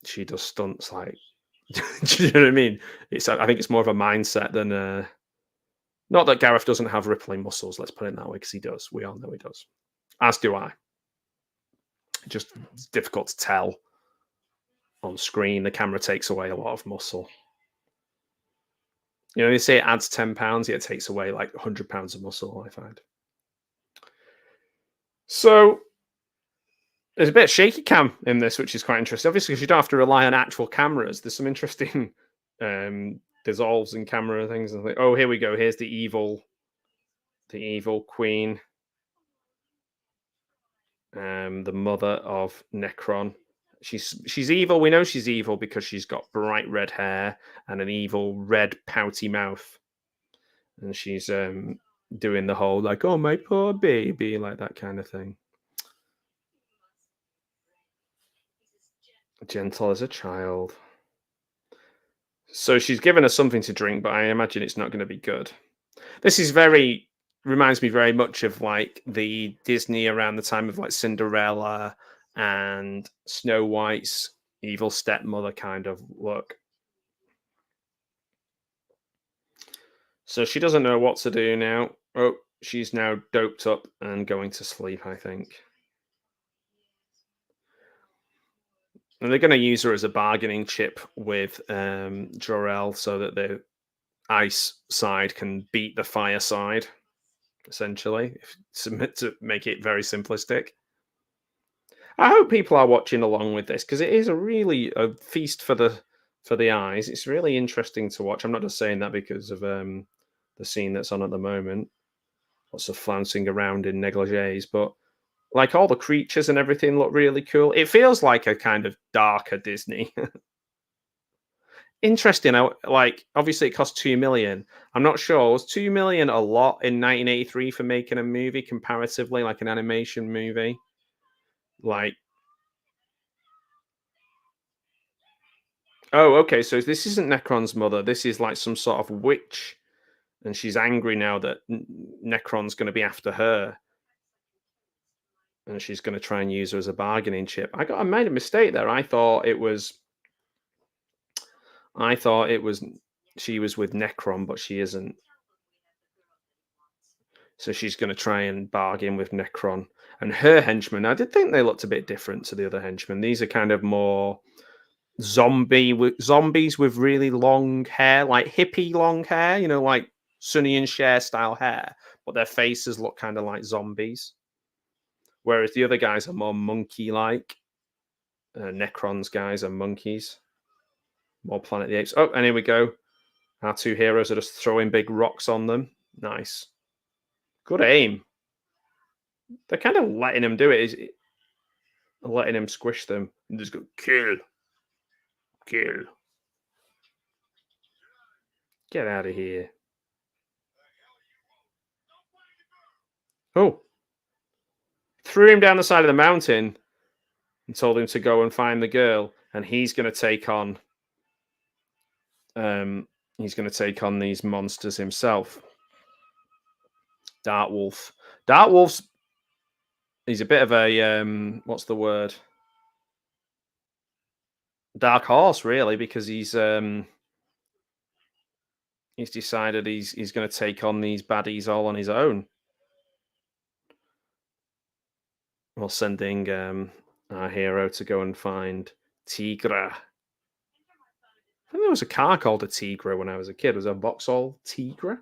she does stunts like. Do you know what I mean? I think it's more of a mindset than not that Gareth doesn't have rippling muscles. Let's put it that way, because he does. We all know he does. As do I. Just it's difficult to tell on screen. The camera takes away a lot of muscle. They say it adds 10 pounds, yet it takes away like 100 pounds of muscle, I find. So there's a bit of shaky cam in this, which is quite interesting. Obviously, because you don't have to rely on actual cameras. There's some interesting dissolves in camera things. And oh, here we go. Here's the evil queen, the mother of Necron. She's evil. We know she's evil because she's got bright red hair and an evil red pouty mouth, and she's doing the whole like, "Oh, my poor baby," like that kind of thing. Gentle as a child. So she's given us something to drink, but I imagine it's not going to be good. This is reminds me very much of like the Disney around the time of like Cinderella and Snow White's evil stepmother kind of look. So she doesn't know what to do now. Oh, she's now doped up and going to sleep, I think. And they're going to use her as a bargaining chip with Jor-El so that the ice side can beat the fire side, essentially, to make it very simplistic. I hope people are watching along with this, because it is a feast for the eyes. It's really interesting to watch. I'm not just saying that because of the scene that's on at the moment. Lots of flouncing around in negligees, but like all the creatures and everything look really cool. It feels like a kind of darker Disney. Interesting. Like, obviously it cost 2 million. I'm not sure. Was 2 million a lot in 1983 for making a movie comparatively, like an animation movie? Like, oh, okay. So this isn't Necron's mother. This is like some sort of witch, and she's angry now that Necron's going to be after her, and she's going to try and use her as a bargaining chip. I made a mistake there. I thought it was she was with Necron, but she isn't. So she's going to try and bargain with Necron and her henchmen. I did think they looked a bit different to the other henchmen. These are kind of more zombies with really long hair, like hippie long hair, like Sonny and Cher style hair, but their faces look kind of like zombies. Whereas the other guys are more monkey-like. Necron's guys are monkeys, more Planet of the Apes. Oh, and here we go. Our two heroes are just throwing big rocks on them. Nice. Good aim. They're kind of letting him do it, letting him squish them. And just go, kill. Kill. Get out of here. Oh. Threw him down the side of the mountain and told him to go and find the girl. And he's going to take on... these monsters himself. Dark Wolf. Dark Wolf's... He's a bit of a... what's the word? Dark horse, really, because he's decided he's going to take on these baddies all on his own. While sending our hero to go and find Tigra. I think there was a car called a Tigra when I was a kid. Was it a Vauxhall Tigra?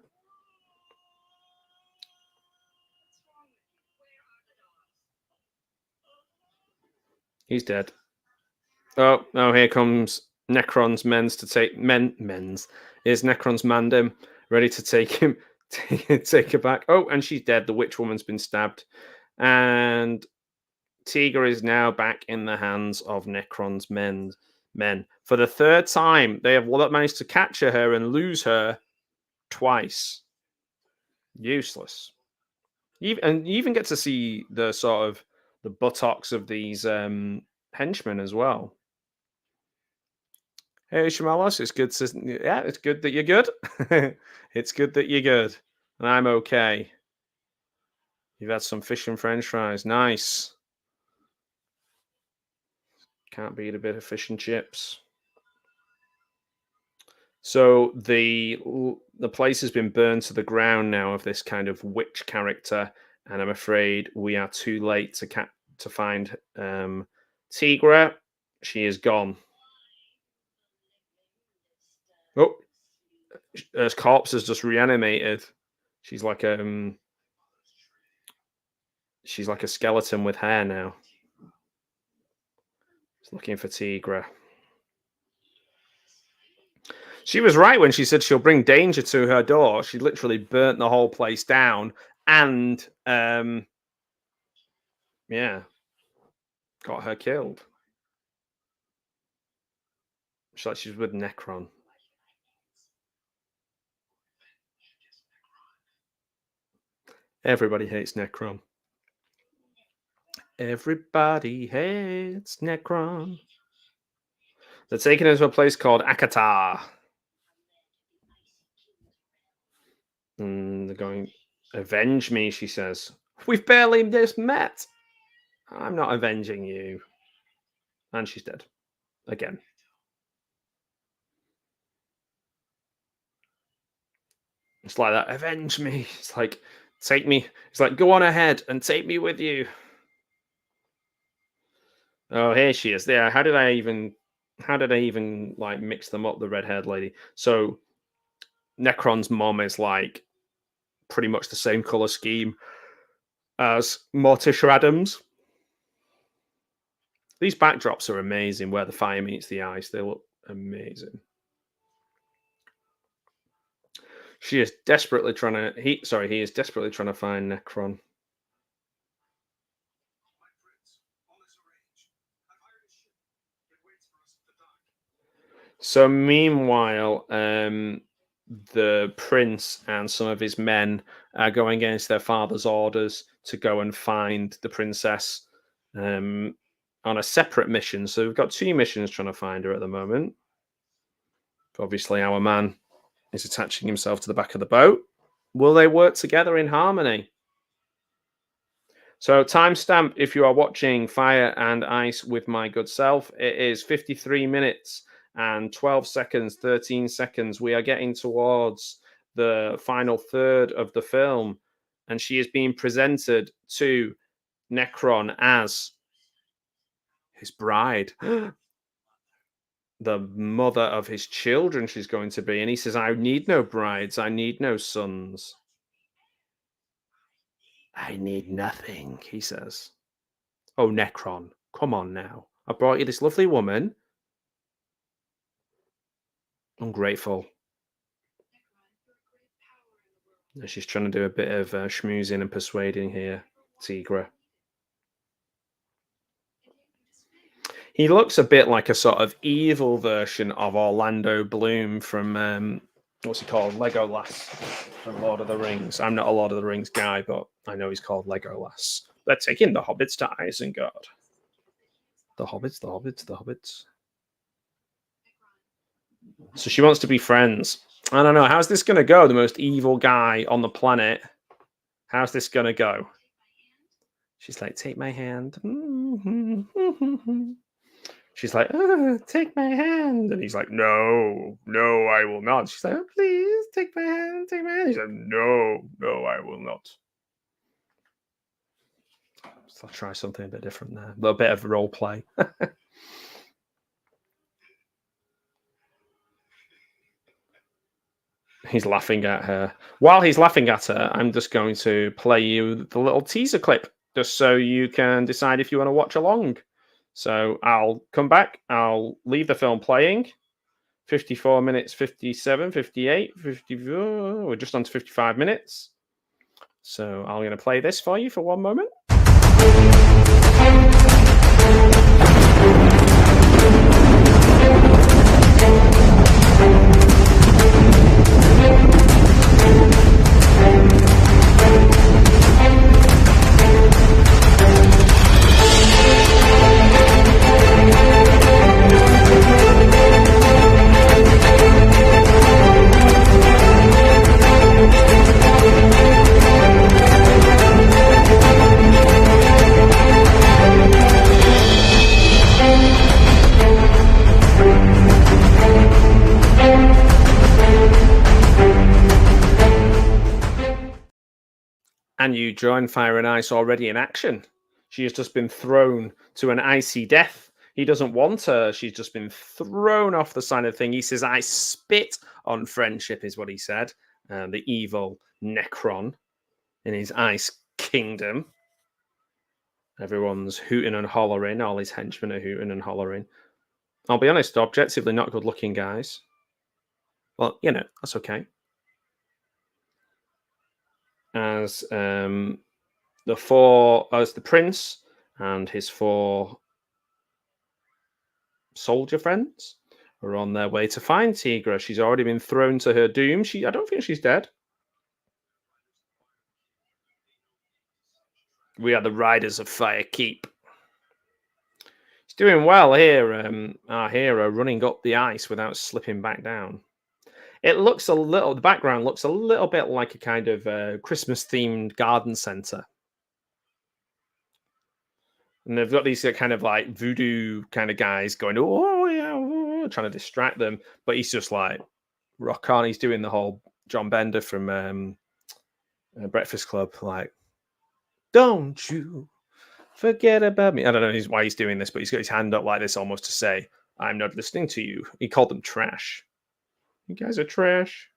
He's dead. Oh, here comes Necron's men's to take men's is Necron's Mandim ready to take him take her back. Oh, and she's dead. The witch woman's been stabbed, and Tigra is now back in the hands of Necron's men. For the third time, they have managed to capture her and lose her twice. Useless. And you even get to see the sort of the buttocks of these henchmen as well. Hey, Shamalos, it's good to, yeah, it's good that you're good. It's good that you're good. And I'm okay. You've had some fish and french fries. Nice. Can't beat a bit of fish and chips. So the place has been burned to the ground now of this kind of witch character, and I'm afraid we are too late to find Tigra. She is gone. Oh, her corpse has just reanimated. She's like a skeleton with hair now. She's looking for Tigra. She was right when she said she'll bring danger to her door. She literally burnt the whole place down, and yeah, got her killed. She's with Necron. Everybody hates Necron. Everybody hates Necron. They're taking her to a place called Akatar. And they're going, avenge me, she says. We've barely just met. I'm not avenging you. And she's dead. Again. It's like that. Avenge me. It's like, take me. It's like, go on ahead and take me with you. Oh, here she is. There. How did I even like mix them up, the red-haired lady? So Necron's mom is like pretty much the same color scheme as Morticia Adams. These backdrops are amazing where the fire meets the ice. They look amazing. She is desperately trying to he is desperately trying to find Necron. So meanwhile, the prince and some of his men are going against their father's orders to go and find the princess on a separate mission. So we've got two missions trying to find her at the moment. Obviously, our man is attaching himself to the back of the boat. Will they work together in harmony? So, timestamp if you are watching Fire and Ice with my good self, it is 53 minutes and 12 seconds, 13 seconds. We are getting towards the final third of the film, and she is being presented to Necron as his bride, the mother of his children, she's going to be. And he says, I need no brides, I need no sons. I need nothing, he says. Oh, Necron, come on now. I brought you this lovely woman. Ungrateful. She's trying to do a bit of schmoozing and persuading here, Tigra. He looks a bit like a sort of evil version of Orlando Bloom from, what's he called? Legolas from Lord of the Rings. I'm not a Lord of the Rings guy, but I know he's called Legolas. They're taking the hobbits to Isengard. The hobbits, the hobbits, the hobbits. So she wants to be friends. I don't know. How's this going to go? The most evil guy on the planet. How's this going to go? She's like, take my hand. She's like, take my hand. And he's like, no, I will not. She's like, oh, please, take my hand, take my hand. He's like, no, I will not. So I'll try something a bit different there. A little bit of role play. He's laughing at her. While he's laughing at her, I'm just going to play you the little teaser clip just so you can decide if you want to watch along. So I'll come back. I'll leave the film playing. 54 minutes, 57, 58, 54. We're just on to 55 minutes. So I'm going to play this for you for one moment. And you join Fire and Ice already in action. She has just been thrown to an icy death. He doesn't want her. She's just been thrown off the side of the thing. He says, I spit on friendship, is what he said. The evil Necron in his ice kingdom. Everyone's hooting and hollering. All his henchmen are hooting and hollering. I'll be honest, objectively not good looking guys. Well, you know, that's okay. As the prince and his 4 soldier friends are on their way to find Tigra. She's already been thrown to her doom. I don't think she's dead. We are the riders of Fire Keep. He's doing well here, our hero, running up the ice without slipping back down. It looks the background looks a little bit like a kind of Christmas-themed garden centre. And they've got these kind of like voodoo kind of guys going, oh, yeah, oh, trying to distract them. But he's just like, rock on. He's doing the whole John Bender from Breakfast Club, like, don't you forget about me. I don't know why he's doing this, but he's got his hand up like this almost to say, I'm not listening to you. He called them trash. You guys are trash.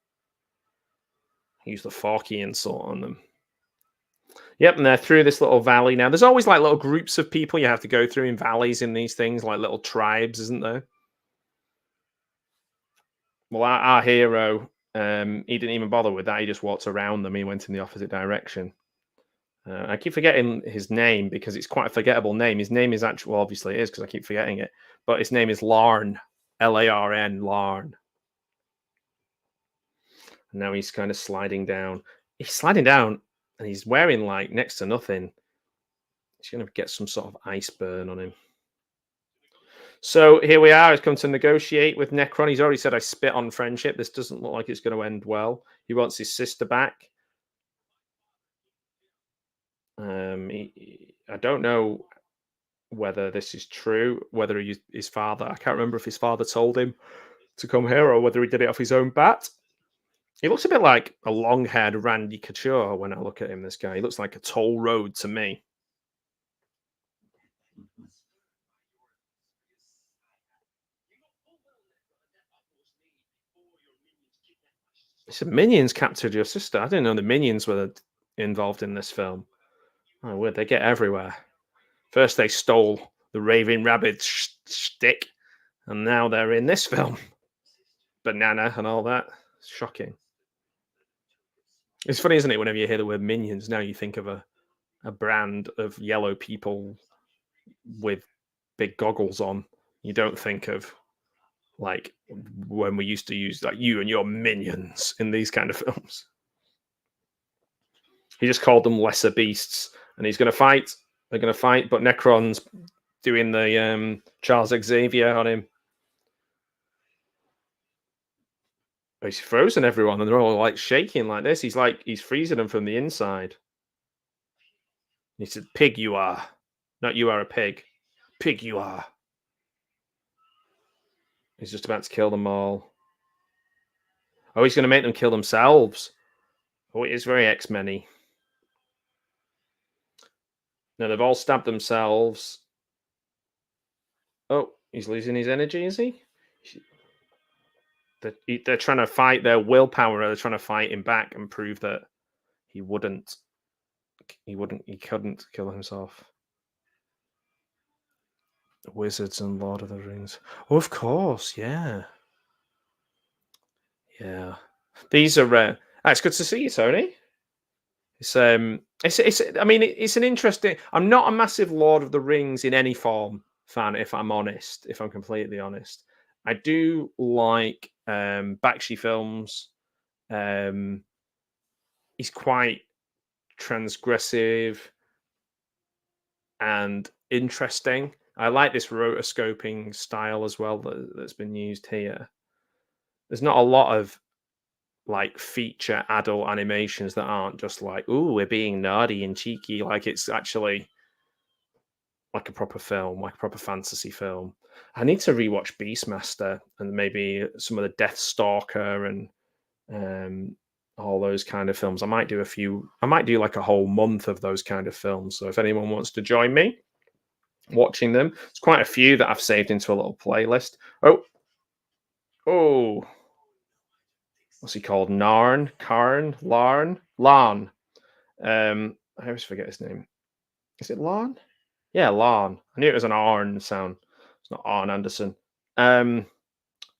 He used the forky insult on them. Yep, and they're through this little valley now. There's always like little groups of people you have to go through in valleys in these things, like little tribes, isn't there? Well, our hero, he didn't even bother with that. He just walked around them. He went in the opposite direction. I keep forgetting his name because it's quite a forgettable name. His name is actually, well, obviously it is because I keep forgetting it, but his name is Larn, Larn, Larn. And now he's kind of sliding down. He's sliding down and he's wearing like next to nothing. He's going to get some sort of ice burn on him. So here we are. He's come to negotiate with Necron. He's already said, I spit on friendship. This doesn't look like it's going to end well. He wants his sister back. I don't know whether this is true, whether his father, I can't remember if his father told him to come here or whether he did it off his own bat. He looks a bit like a long-haired Randy Couture when I look at him, this guy. He looks like a toll road to me. He said, minions captured your sister. I didn't know the minions were involved in this film. Oh, weird. They get everywhere. First, they stole the Raving Rabbit stick, and now they're in this film. Banana and all that. It's shocking. It's funny, isn't it? Whenever you hear the word minions, now you think of a brand of yellow people with big goggles on. You don't think of like when we used to use like you and your minions in these kind of films. He just called them lesser beasts, and he's going to fight. They're going to fight, but Necron's doing the Charles Xavier on him. He's frozen everyone, and they're all like shaking like this. He's freezing them from the inside. He said, "Pig, you are, not you are a pig. Pig, you are." He's just about to kill them all. Oh, he's going to make them kill themselves. Oh, it is very X-Men-y. Now they've all stabbed themselves. Oh, he's losing his energy, is he? They're trying to fight their willpower. They're trying to fight him back and prove that he couldn't kill himself. Wizards and Lord of the Rings. Oh, of course, yeah, yeah. These are. It's good to see you, Tony. It's. I mean, it's an interesting. I'm not a massive Lord of the Rings in any form fan, if I'm honest. If I'm completely honest, I do like Bakshi films. Um, he's quite transgressive and interesting. I like this rotoscoping style as well that's been used here. There's not a lot of like feature adult animations that aren't just like, "Ooh, we're being naughty and cheeky." Like it's actually like a proper film, like a proper fantasy film. I need to rewatch Beastmaster and maybe some of the Death Stalker and um, all those kind of films. I might do a few. I might do like a whole month of those kind of films. So if anyone wants to join me watching them, there's quite a few that I've saved into a little playlist. Oh, oh, what's he called? Narn, Karn, Larn, Larn. I always forget his name. Is it Larn? Yeah, Larn. I knew it was an Arn sound. It's not Arn Anderson. Um,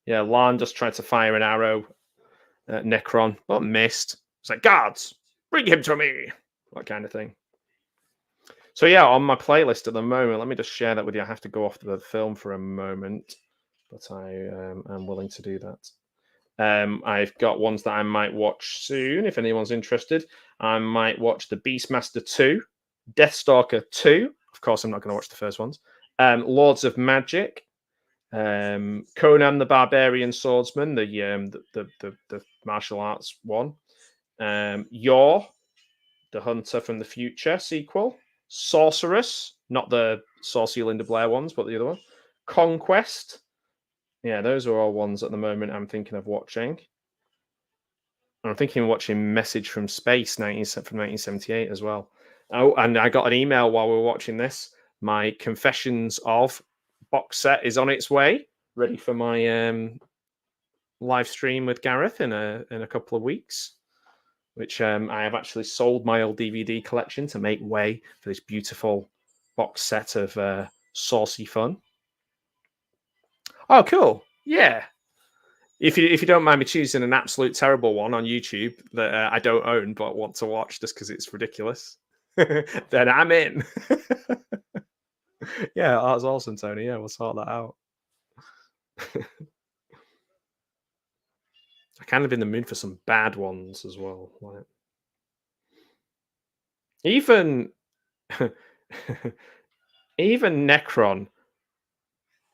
yeah, Larn just tried to fire an arrow at Necron, but missed. It's like, guards, bring him to me. That kind of thing. So yeah, on my playlist at the moment, let me just share that with you. I have to go off the film for a moment, but I am willing to do that. I've got ones that I might watch soon if anyone's interested. I might watch the Beastmaster 2, Deathstalker 2. Of course, I'm not going to watch the first ones. Lords of Magic, Conan the Barbarian Swordsman, the martial arts one. Yor, the Hunter from the Future sequel. Sorceress, not the Saucy Linda Blair ones, but the other one. Conquest. Yeah, those are all ones at the moment I'm thinking of watching. I'm thinking of watching Message from Space from 1978 as well. Oh, and I got an email while we were watching this. My Confessions of box set is on its way, ready for my live stream with Gareth in a couple of weeks. Which I have actually sold my old DVD collection to make way for this beautiful box set of saucy fun. Oh, cool! Yeah, if you don't mind me choosing an absolute terrible one on YouTube that I don't own but want to watch just because it's ridiculous, then I'm in. Yeah, that's awesome, Tony. Yeah, we'll sort that out. I kind of in the mood for some bad ones as well. Like even even Necron,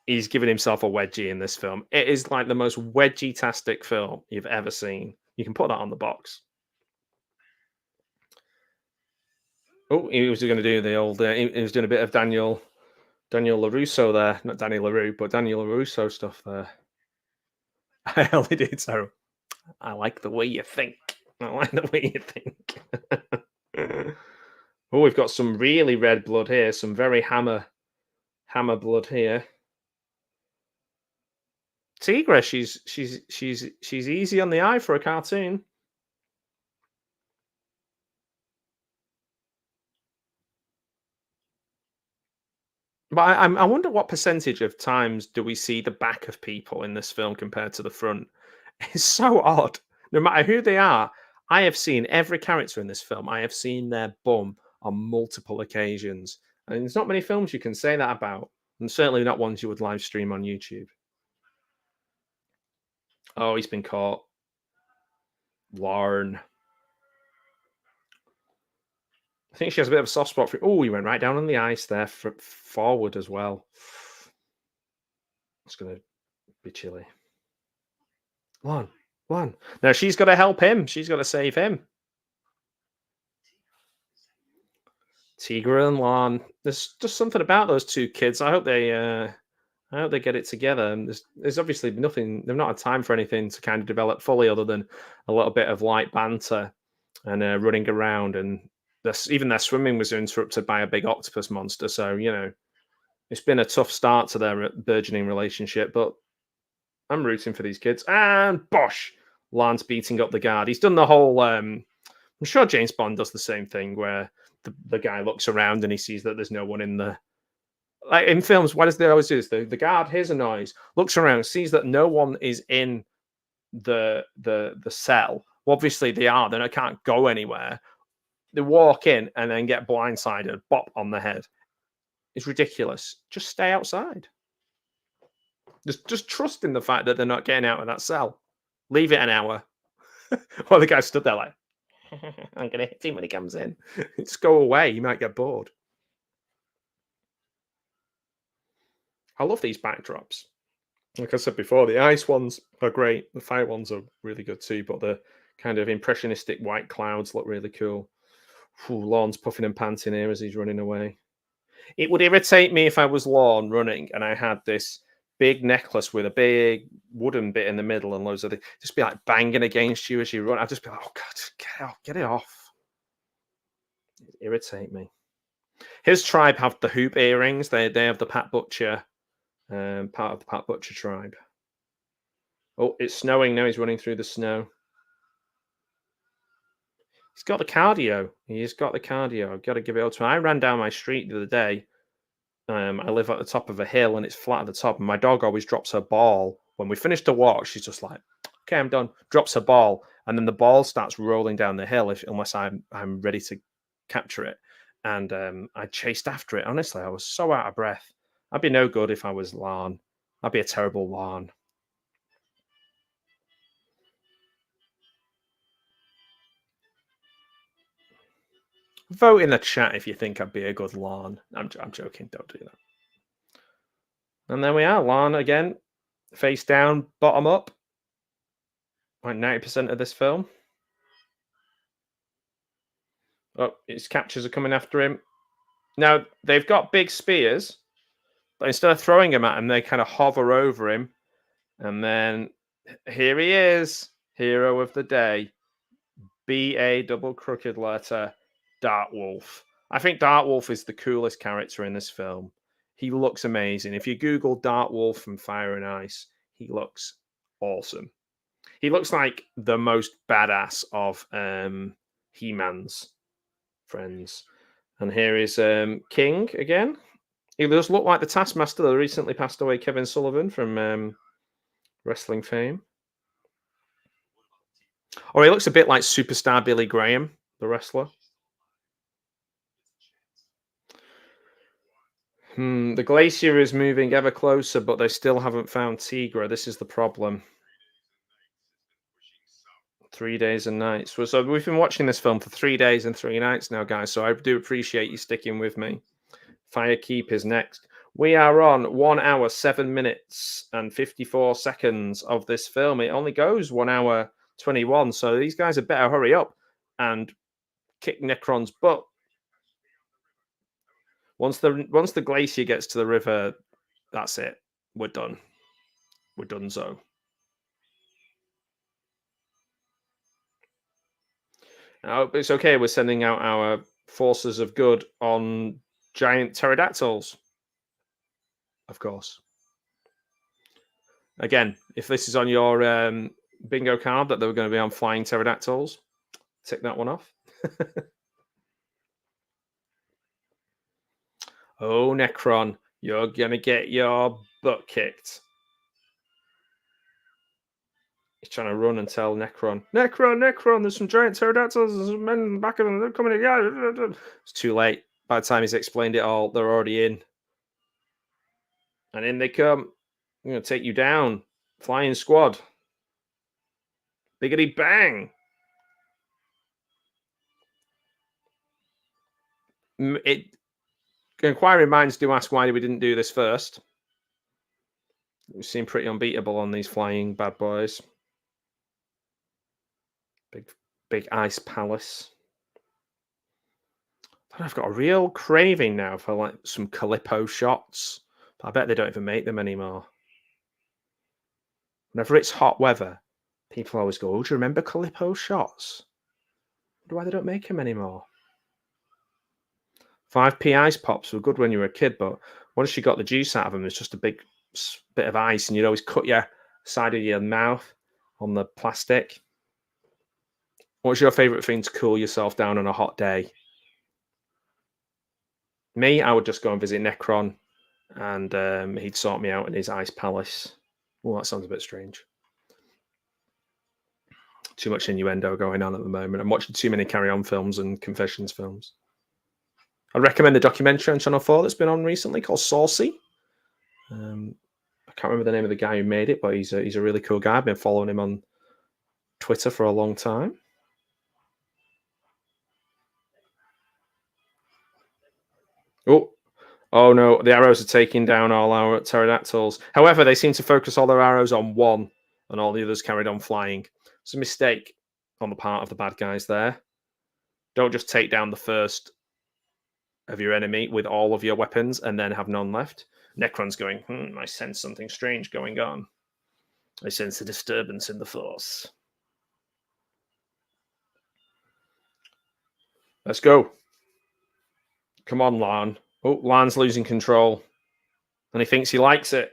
he's given himself a wedgie in this film. It is like the most wedgie-tastic film you've ever seen. You can put that on the box. Oh, he was going to do the old. He was doing a bit of Daniel LaRusso there, not Danny LaRue, but Daniel LaRusso stuff there. I only did so. I like the way you think. I like the way you think. Oh, we've got some really red blood here. Some very hammer blood here. Tigra, she's easy on the eye for a cartoon. But I wonder what percentage of times do we see the back of people in this film compared to the front? It's so odd. No matter who they are, I have seen every character in this film. I have seen their bum on multiple occasions, and there's not many films you can say that about, and certainly not ones you would live stream on YouTube. Oh, he's been caught. Larn. I think she has a bit of a soft spot for. Oh, he went right down on the ice there, forward as well. It's going to be chilly. One. Now she's got to help him. She's got to save him. Tigra and Lon. There's just something about those two kids. I hope they get it together. And there's obviously nothing. They've not had time for anything to kind of develop fully, other than a little bit of light banter and running around. And even their swimming was interrupted by a big octopus monster. So it's been a tough start to their burgeoning relationship. But I'm rooting for these kids. And Bosh, Lance beating up the guard. He's done the whole. I'm sure James Bond does the same thing where the guy looks around and he sees that there's no one in the like in films, what does they always do? This? The guard hears a noise, looks around, sees that no one is in the cell. Well, obviously they are. Then I can't go anywhere. They walk in and then get blindsided, bop on the head. It's ridiculous. Just stay outside. Just trust in the fact that they're not getting out of that cell. Leave it an hour. Well, the guy stood there like, I'm gonna hit him when he comes in. Just go away. You might get bored. I love these backdrops. Like I said before, the ice ones are great. The fire ones are really good too, but the kind of impressionistic white clouds look really cool. Lorne's puffing and panting here as he's running away. It would irritate me if I was Lorne running and I had this big necklace with a big wooden bit in the middle and loads of just be like banging against you as you run. I'd just be like, oh God, get it off. It'd irritate me. His tribe have the hoop earrings. They have the Pat Butcher, part of the Pat Butcher tribe. Oh, it's snowing now. He's running through the snow. He's got the cardio. He's got the cardio. I've got to give it up to him. I ran down my street the other day. I live at the top of a hill and it's flat at the top. And my dog always drops her ball. When we finish the walk, she's just like, okay, I'm done. Drops her ball. And then the ball starts rolling down the hill unless I'm ready to capture it. And I chased after it. Honestly, I was so out of breath. I'd be no good if I was Larn. I'd be a terrible Larn. Vote in the chat if you think I'd be a good Larn. I'm joking. Don't do that. And there we are. Larn again. Face down, bottom up. Like 90% of this film. Oh, his captures are coming after him. Now, they've got big spears, but instead of throwing them at him, they kind of hover over him. And then here he is, hero of the day. B-A double crooked letter, Darkwolf. I think Darkwolf is the coolest character in this film. He looks amazing. If you Google Darkwolf from Fire and Ice, he looks awesome. He looks like the most badass of He-Man's friends. And here is King again. He does look like the Taskmaster, the recently passed away Kevin Sullivan from wrestling fame. Or he looks a bit like superstar Billy Graham, the wrestler. The glacier is moving ever closer, but they still haven't found Tigra. This is the problem. 3 days and nights. So we've been watching this film for 3 days and 3 nights now, guys. So I do appreciate you sticking with me. Firekeep is next. We are on 1 hour, 7 minutes and 54 seconds of this film. It only goes 1 hour 21. So these guys had better hurry up and kick Necron's butt. Once the glacier gets to the river, that's it. We're done. We're done so. Now, it's okay. We're sending out our forces of good on giant pterodactyls. Of course. Again, if this is on your bingo card that they were going to be on flying pterodactyls, tick that one off. Oh, Necron, you're going to get your butt kicked. He's trying to run and tell Necron, there's some giant pterodactyls, there's some men in the back of them, they're coming in. It's too late. By the time he's explained it all, they're already in. And in they come. I'm going to take you down. Flying squad. Biggity bang. Inquiring minds do ask why we didn't do this first. We seem pretty unbeatable on these flying bad boys. Big ice palace. I've got a real craving now for like some Calippo shots. But I bet they don't even make them anymore. Whenever it's hot weather, people always go, oh, do you remember Calippo shots? I wonder why they don't make them anymore. 5p ice pops were good when you were a kid, but once you got the juice out of them, it's just a big bit of ice, and you'd always cut your side of your mouth on the plastic. What's your favourite thing to cool yourself down on a hot day? Me, I would just go and visit Necron and he'd sort me out in his ice palace. Well, that sounds a bit strange. Too much innuendo going on at the moment. I'm watching too many Carry On films and Confessions films. I recommend the documentary on Channel 4 that's been on recently called Saucy. I can't remember the name of the guy who made it, but he's a really cool guy. I've been following him on Twitter for a long time. Oh no, the arrows are taking down all our pterodactyls. However, they seem to focus all their arrows on one, and all the others carried on flying. It's a mistake on the part of the bad guys there. Don't just take down the first of your enemy with all of your weapons and then have none left. Necron's going, I sense something strange going on. I sense a disturbance in the force. Let's go. Come on, Lan. Oh, Lan's losing control. And he thinks he likes it.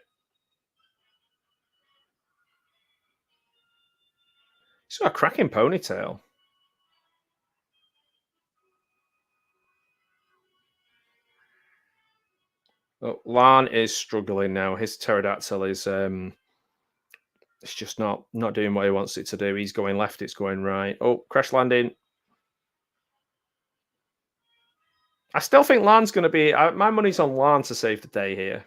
He's got a cracking ponytail. Oh, Lan is struggling now. His pterodactyl is it's just not doing what he wants it to do. He's going left, it's going right. Oh, crash landing. I still think Lan's going to be... my money's on Lan to save the day here.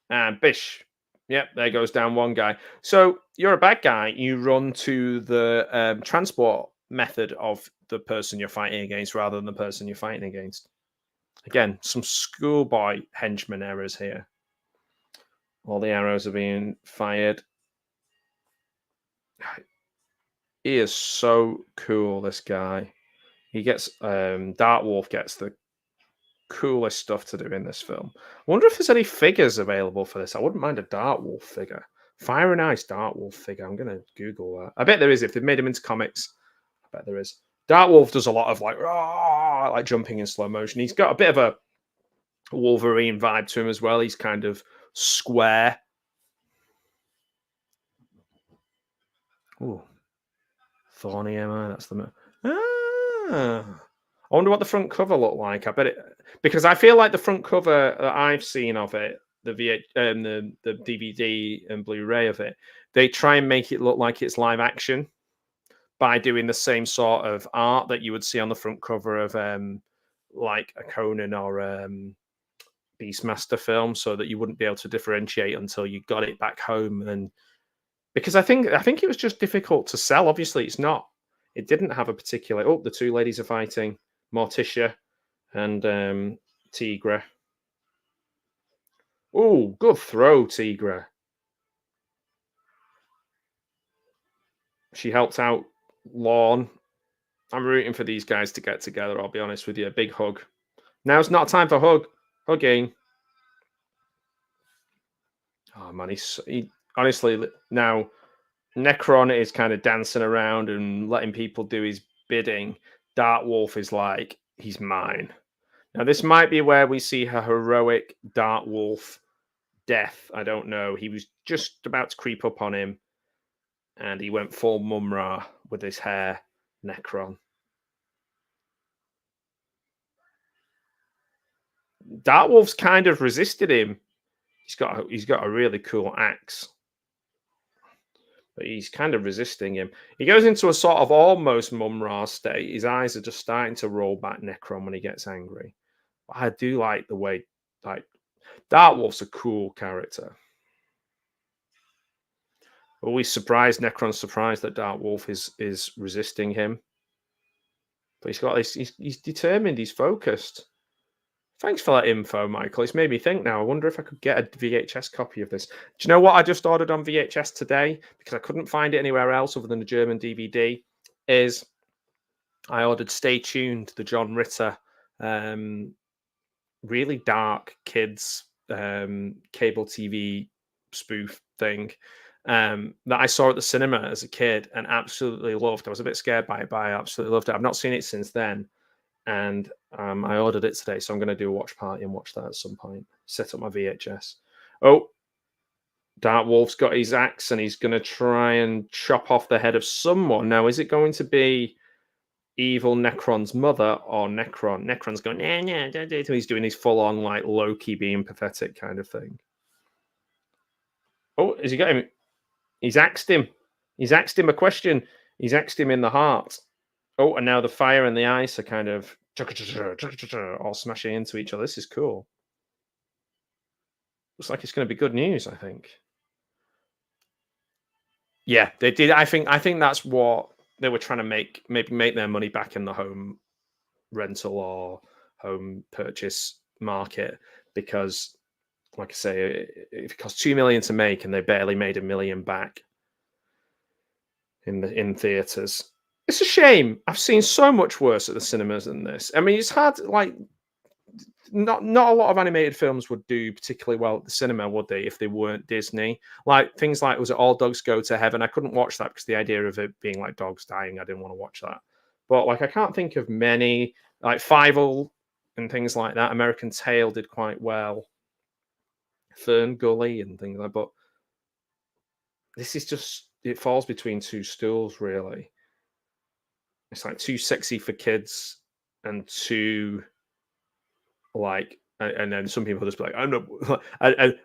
And Bish. Yep, there goes down one guy. So you're a bad guy. You run to the transport method of the person you're fighting against rather than the person you're fighting against. Again, some schoolboy henchman errors here. All the arrows are being fired. He is so cool, this guy. He gets... Dark Wolf gets the coolest stuff to do in this film. I wonder if there's any figures available for this. I wouldn't mind a Dark Wolf figure. Fire and Ice Dark Wolf figure. I'm going to Google that. I bet there is. If they've made him into comics, I bet there is. Dark Wolf does a lot of like jumping in slow motion. He's got a bit of a Wolverine vibe to him as well. He's kind of square. Ooh. Thorny MI, that's the... I wonder what the front cover looked like. I bet it... Because I feel like the front cover that I've seen of it, the DVD and Blu-ray of it, they try and make it look like it's live action by doing the same sort of art that you would see on the front cover of like a Conan or Beastmaster film, so that you wouldn't be able to differentiate until you got it back home. And because I think it was just difficult to sell. Obviously, it's not. It didn't have a particular... Oh, the two ladies are fighting. Morticia and Tigra. Oh, good throw, Tigra. She helped out Lorne. I'm rooting for these guys to get together, I'll be honest with you. A big hug. Now's not time for hugging. Oh, man, he honestly, now Necron is kind of dancing around and letting people do his bidding. Dark Wolf is like, he's mine. Now, this might be where we see her heroic Dark Wolf death. I don't know. He was just about to creep up on him, and he went full Mumra with his hair, Necron. Dark Wolf's kind of resisted him. He's got a really cool axe, but he's kind of resisting him. He goes into a sort of almost Mumra state. His eyes are just starting to roll back, Necron, when he gets angry. But I do like the way, like, Dark Wolf's a cool character. Always surprised, Necron's surprised that Dark Wolf is resisting him. But he's got this, he's determined, he's focused. Thanks for that info, Michael. It's made me think now. I wonder if I could get a VHS copy of this. Do you know what I just ordered on VHS today? Because I couldn't find it anywhere else other than a German DVD. Is I ordered Stay Tuned, the John Ritter, really dark kids cable TV spoof thing that I saw at the cinema as a kid and absolutely loved. I was a bit scared by it, but I absolutely loved it. I've not seen it since then. And I ordered it today, so I'm going to do a watch party and watch that at some point. Set up my VHS. Oh, Dark Wolf's got his axe, and he's going to try and chop off the head of someone. Now, is it going to be evil Necron's mother or Necron. Necron's going, nah, nah, don't do it. He's doing his full on like Loki being pathetic kind of thing. Oh, has he got him? He's axed him. He's axed him a question. He's axed him in the heart. Oh, and now the fire and the ice are kind of all smashing into each other. This is cool. Looks like it's going to be good news, I think. Yeah, they did. I think that's what they were trying to make, maybe make their money back in the home rental or home purchase market, because like I say, it cost 2 million to make and they barely made 1 million back in theaters. It's a shame. I've seen so much worse at the cinemas than this. I mean, it's hard, like, not a lot of animated films would do particularly well at the cinema, would they, if they weren't Disney? Like things like, was it All Dogs Go to Heaven? I couldn't watch that because the idea of it being like dogs dying, I didn't want to watch that. But like, I can't think of many, like Fievel and things like that. American Tail did quite well. Fern Gully and things like that. But this is just, it falls between two stools, really. It's like too sexy for kids and too like, and then some people just be like, I'm not,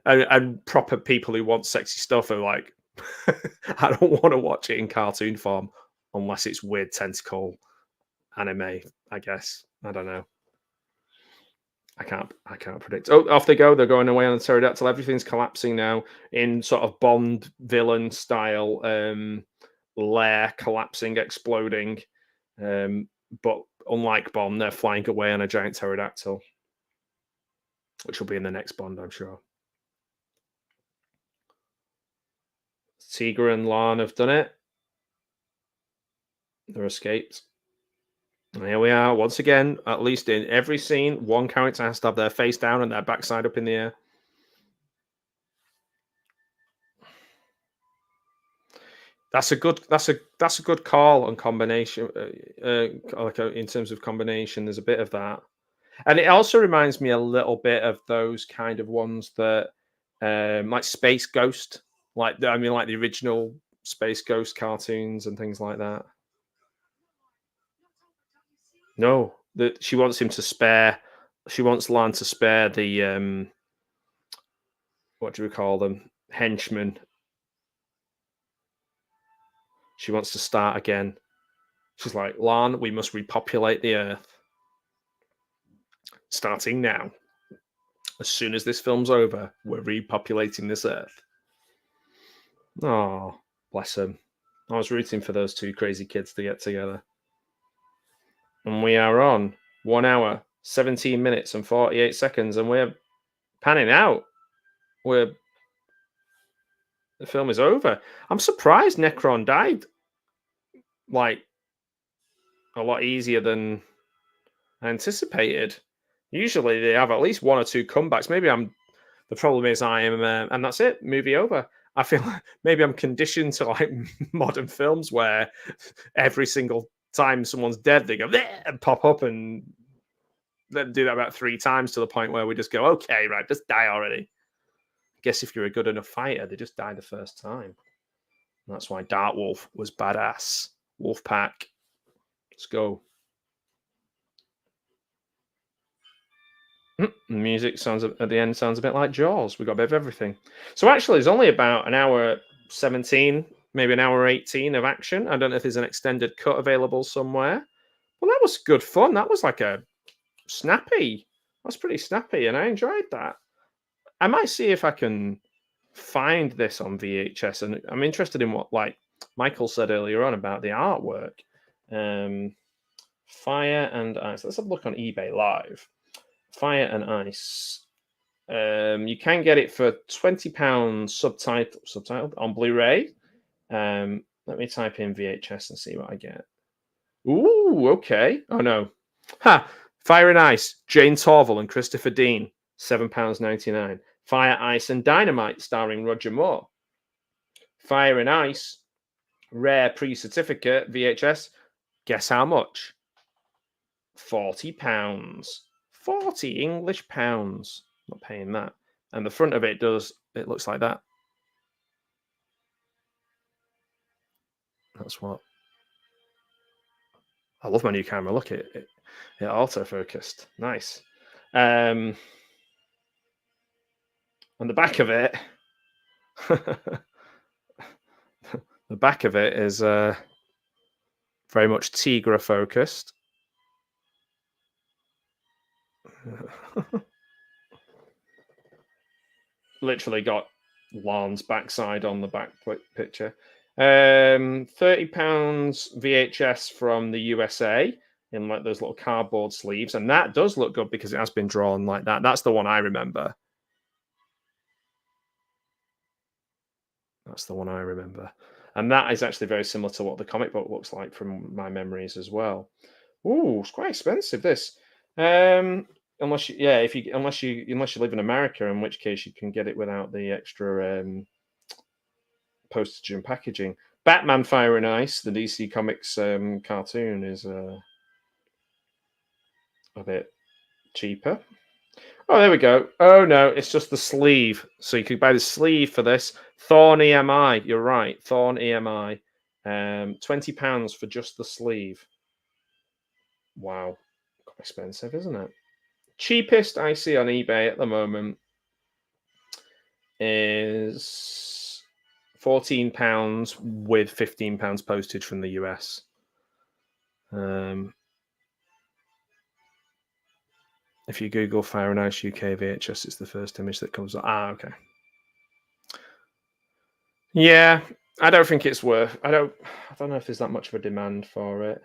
and proper people who want sexy stuff are like, I don't want to watch it in cartoon form unless it's weird tentacle anime, I guess. I don't know. I can't predict. Oh, off they go. They're going away on the pterodactyl. Everything's collapsing now in sort of Bond villain style, lair collapsing, exploding. But unlike Bond, they're flying away on a giant pterodactyl, which will be in the next Bond, I'm sure. Tigra and Lan have done it. They're escaped. And here we are once again. At least in every scene, one character has to have their face down and their backside up in the air. That's a good call on combination. In terms of combination, there's a bit of that, and it also reminds me a little bit of those kind of ones that, like Space Ghost, like like the original Space Ghost cartoons and things like that. No, that she wants him to spare. She wants Lan to spare the what do we call them? Henchmen. She wants to start again. She's like, Lan, we must repopulate the Earth. Starting now. As soon as this film's over, we're repopulating this Earth. Oh, bless them. I was rooting for those two crazy kids to get together. And we are on 1 hour, 17 minutes, and 48 seconds, and we're panning out. The film is over. I'm surprised Necron died like a lot easier than I anticipated. Usually they have at least one or two comebacks. Maybe the problem is I am, and that's it. Movie over. I feel like maybe I'm conditioned to like modern films where every single time someone's dead, they go there and pop up, and then do that about 3 times to the point where we just go, okay, right, just die already. I guess if you're a good enough fighter, they just die the first time. And that's why Dark Wolf was badass. Wolf Pack. Let's go. The music sounds at the end sounds a bit like Jaws. We got a bit of everything. So actually, there's only about an hour 17, maybe an hour 18 of action. I don't know if there's an extended cut available somewhere. Well, that was good fun. That was like a snappy. That's pretty snappy, and I enjoyed that. I might see if I can find this on VHS, and I'm interested in what like Michael said earlier on about the artwork. Fire and Ice. Let's have a look on eBay Live. Fire and Ice. You can get it for £20 subtitled on Blu-ray. Let me type in VHS and see what I get. Ooh, okay. Oh no. Ha! Fire and Ice, Jane Torval and Christopher Dean, £7.99. Fire, Ice and Dynamite, starring Roger Moore. Fire and Ice, rare pre-certificate VHS. Guess how much? £40. 40 English pounds. Not paying that. And the front of it looks like that. That's what. I love my new camera. Look, it autofocused. Nice. On the back of it, the back of it is very much Tigra focused. Literally got Lan's backside on the back picture. £30 VHS from the USA in like those little cardboard sleeves, and that does look good because it has been drawn like that. That's the one I remember. That's the one I remember. And that is actually very similar to what the comic book looks like from my memories as well. Ooh, it's quite expensive, this. Unless you, yeah, unless you live in America, in which case you can get it without the extra postage and packaging. Batman Fire and Ice, the DC Comics cartoon, is a bit cheaper. Oh, there we go. Oh no, it's just the sleeve. So you could buy the sleeve for this. Thorn EMI. You're right. Thorn EMI. £20 for just the sleeve. Wow. Quite expensive, isn't it? Cheapest I see on eBay at the moment is £14 with £15 postage from the US. If you Google Fire and Ice UK VHS, it's the first image that comes up. Ah, okay. Yeah, I don't think it's worth. I don't know if there's that much of a demand for it.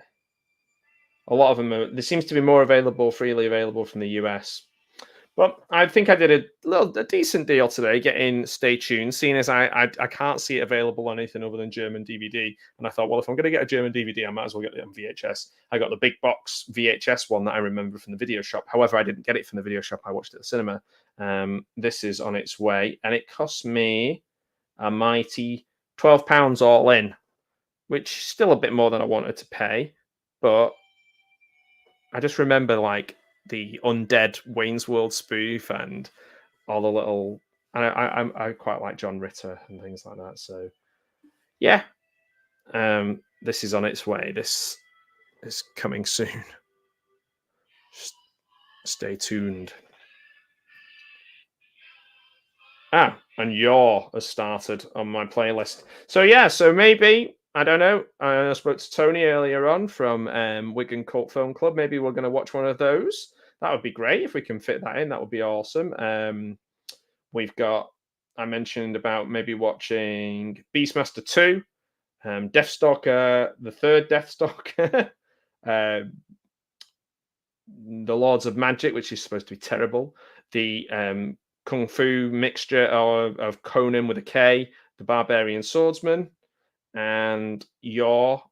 A lot of them there seems to be more freely available from the US. But I think I did a decent deal today getting Stay Tuned, seeing as I can't see it available on anything other than German DVD. And I thought, well, if I'm going to get a German DVD, I might as well get it on VHS. I got the big box VHS one that I remember from the video shop. However, I didn't get it from the video shop. I watched it at the cinema. This is on its way, and it cost me a mighty £12 all in, which is still a bit more than I wanted to pay. But I just remember like the undead Wayne's World spoof and all the little. I quite like John Ritter and things like that. So yeah, this is on its way. This is coming soon. Just stay tuned. And Yaw has started on my playlist. So yeah, so maybe, I don't know. I spoke to Tony earlier on from Wigan Cult Film Club. Maybe we're going to watch one of those. That would be great if we can fit that in. That would be awesome. We've got, I mentioned about maybe watching Beastmaster 2, Deathstalker, the third Deathstalker, The Lords of Magic, which is supposed to be terrible, the Kung Fu mixture of Conan with a K, the Barbarian Swordsman, and Yor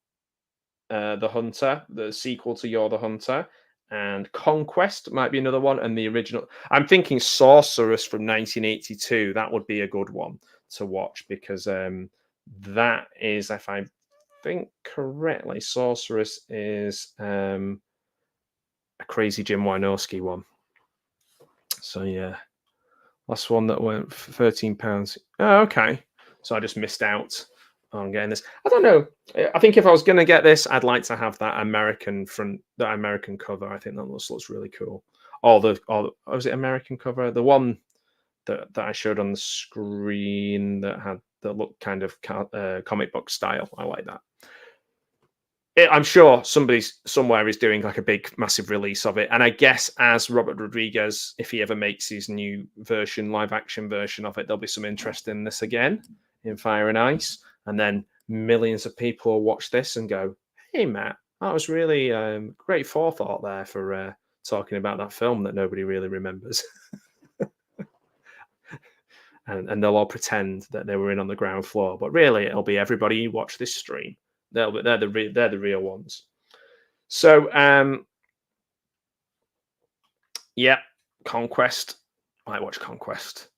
the Hunter, the sequel to Yor the Hunter, and Conquest might be another one, and the original. I'm thinking Sorceress from 1982. That would be a good one to watch because that is, if I think correctly, Sorceress is a crazy Jim Wynorski one. So yeah. Last one that went for £13. Oh, okay. So I just missed out on getting this. I don't know. I think if I was going to get this, I'd like to have that American cover. I think that looks really cool. Was it American cover? The one that I showed on the screen that looked kind of comic book style. I like that. I'm sure somebody somewhere is doing like a big, massive release of it. And I guess as Robert Rodriguez, if he ever makes his new live action version of it, there'll be some interest in this again in Fire and Ice. And then millions of people will watch this and go, hey, Matt, that was really great forethought there for talking about that film that nobody really remembers. and they'll all pretend that they were in on the ground floor. But really, it'll be everybody who watched this stream. They're the real ones. So yeah, Conquest. I watch Conquest.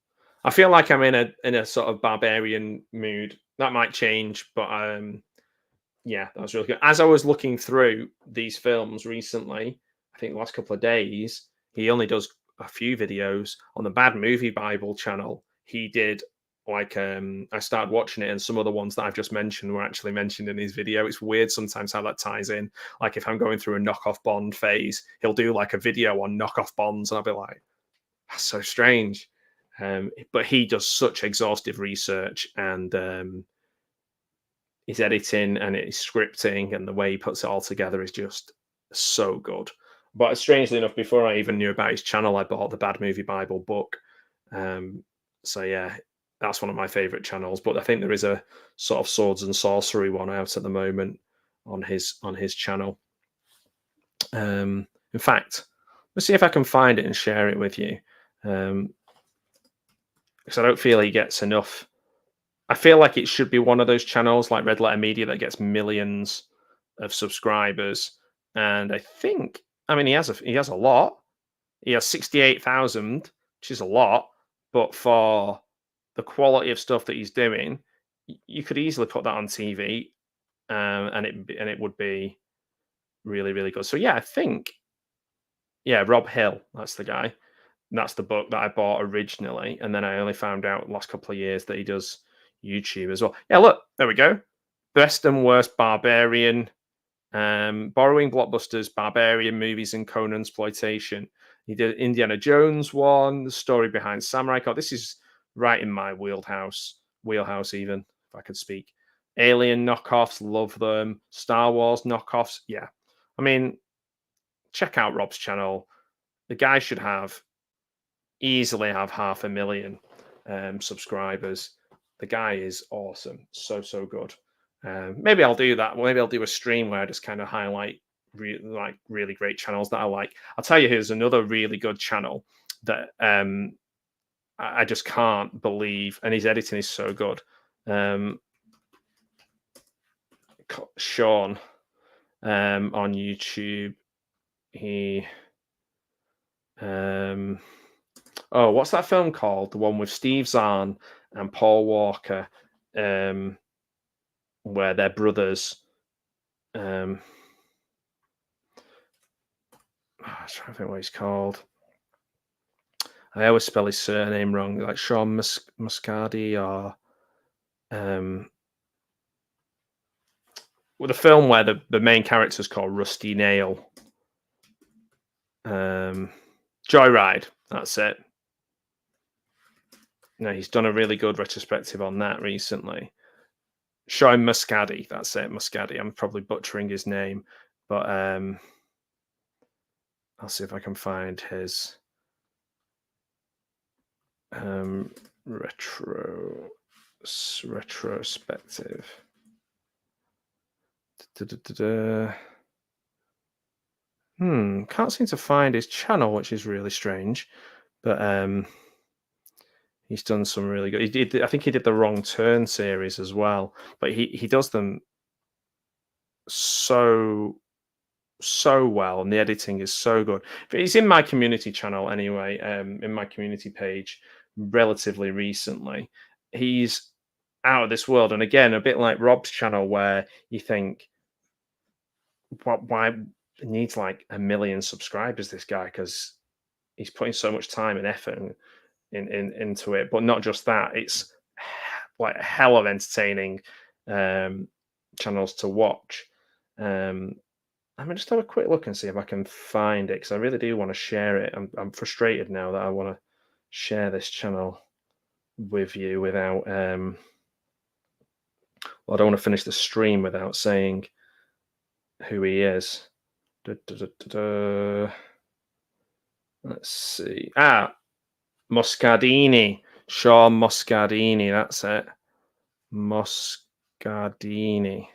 I feel like I'm in a sort of barbarian mood. That might change, but yeah, that was really good. As I was looking through these films recently, I think the last couple of days, he only does a few videos on the Bad Movie Bible channel. He did I started watching it, and some of the ones that I've just mentioned were actually mentioned in his video. It's weird sometimes how that ties in. Like if I'm going through a knockoff Bond phase, he'll do like a video on knockoff Bonds, and I'll be like, that's so strange. But he does such exhaustive research, and his editing and his scripting and the way he puts it all together is just so good. But strangely enough, before I even knew about his channel, I bought the Bad Movie Bible book. So yeah, that's one of my favorite channels. But I think there is a sort of swords and sorcery one out at the moment on his channel. In fact, let's see if I can find it and share it with you. Because I don't feel he gets enough. I feel like it should be one of those channels like Red Letter Media that gets millions of subscribers. And I think, I mean, he has a lot. He has 68,000, which is a lot. But for the quality of stuff that he's doing, you could easily put that on TV, and it would be really, really good. So yeah, I think, yeah, Rob Hill, that's the guy. That's the book that I bought originally, and then I only found out the last couple of years that he does YouTube as well. Yeah, look, there we go. Best and worst barbarian, borrowing blockbusters, barbarian movies, and Conan exploitation. He did Indiana Jones one, the story behind Samurai Code. This is right in my wheelhouse even, if I could speak. Alien knockoffs, love them. Star Wars knockoffs, yeah. I mean, check out Rob's channel. The guy should easily have 500,000 subscribers. The guy is awesome, so good. Maybe I'll do that. Maybe I'll do a stream where I just kind of highlight really great channels that I like. I'll tell you, here's another really good channel that I just can't believe, and his editing is so good. Sean on YouTube. He oh, what's that film called? The one with Steve Zahn and Paul Walker, where they're brothers. I'm trying to think what he's called. I always spell his surname wrong, like Sean Muscardi or with a film where the main character is called Rusty Nail. Joyride, that's it. No, he's done a really good retrospective on that recently. Sean Muscardi, that's it, Muscardi. I'm probably butchering his name, but I'll see if I can find his retrospective. Can't seem to find his channel, which is really strange. But he's done some really good. I think he did the Wrong Turn series as well. But he does them so well, and the editing is so good. But he's in my community channel anyway, in my community page relatively recently. He's out of this world, and again, a bit like Rob's channel, where you think, why he needs like 1 million subscribers, this guy, because he's putting so much time and effort into it. But not just that, it's like a hell of entertaining channels to watch. I'm gonna just have a quick look and see if I can find it, because I really do want to share it. I'm frustrated now that I want to share this channel with you without well, I don't want to finish the stream without saying who he is. Let's see. Muscardini. Sean Muscardini, that's it. Muscardini.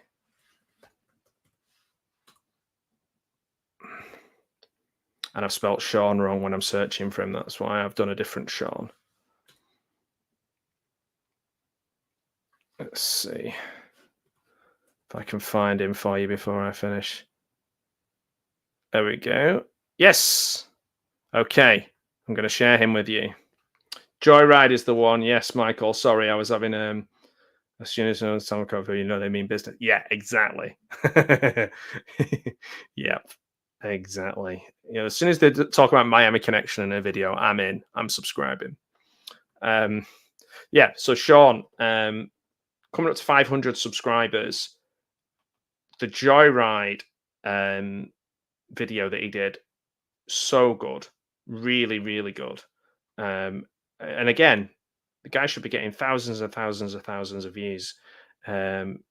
And I've spelt Sean wrong when I'm searching for him. That's why I've done a different Sean. Let's see if I can find him for you before I finish. There we go. Yes. Okay. I'm going to share him with you. Joyride is the one. Yes, Michael. Sorry, I was having as soon as I was talking about who, they mean business. Yeah, exactly. Yep, exactly. As soon as they talk about Miami Connection in a video, I'm in. I'm subscribing. Yeah, so Sean, coming up to 500 subscribers, the Joyride video that he did, so good, really, really good. And again, the guy should be getting thousands and thousands and thousands of views. Um,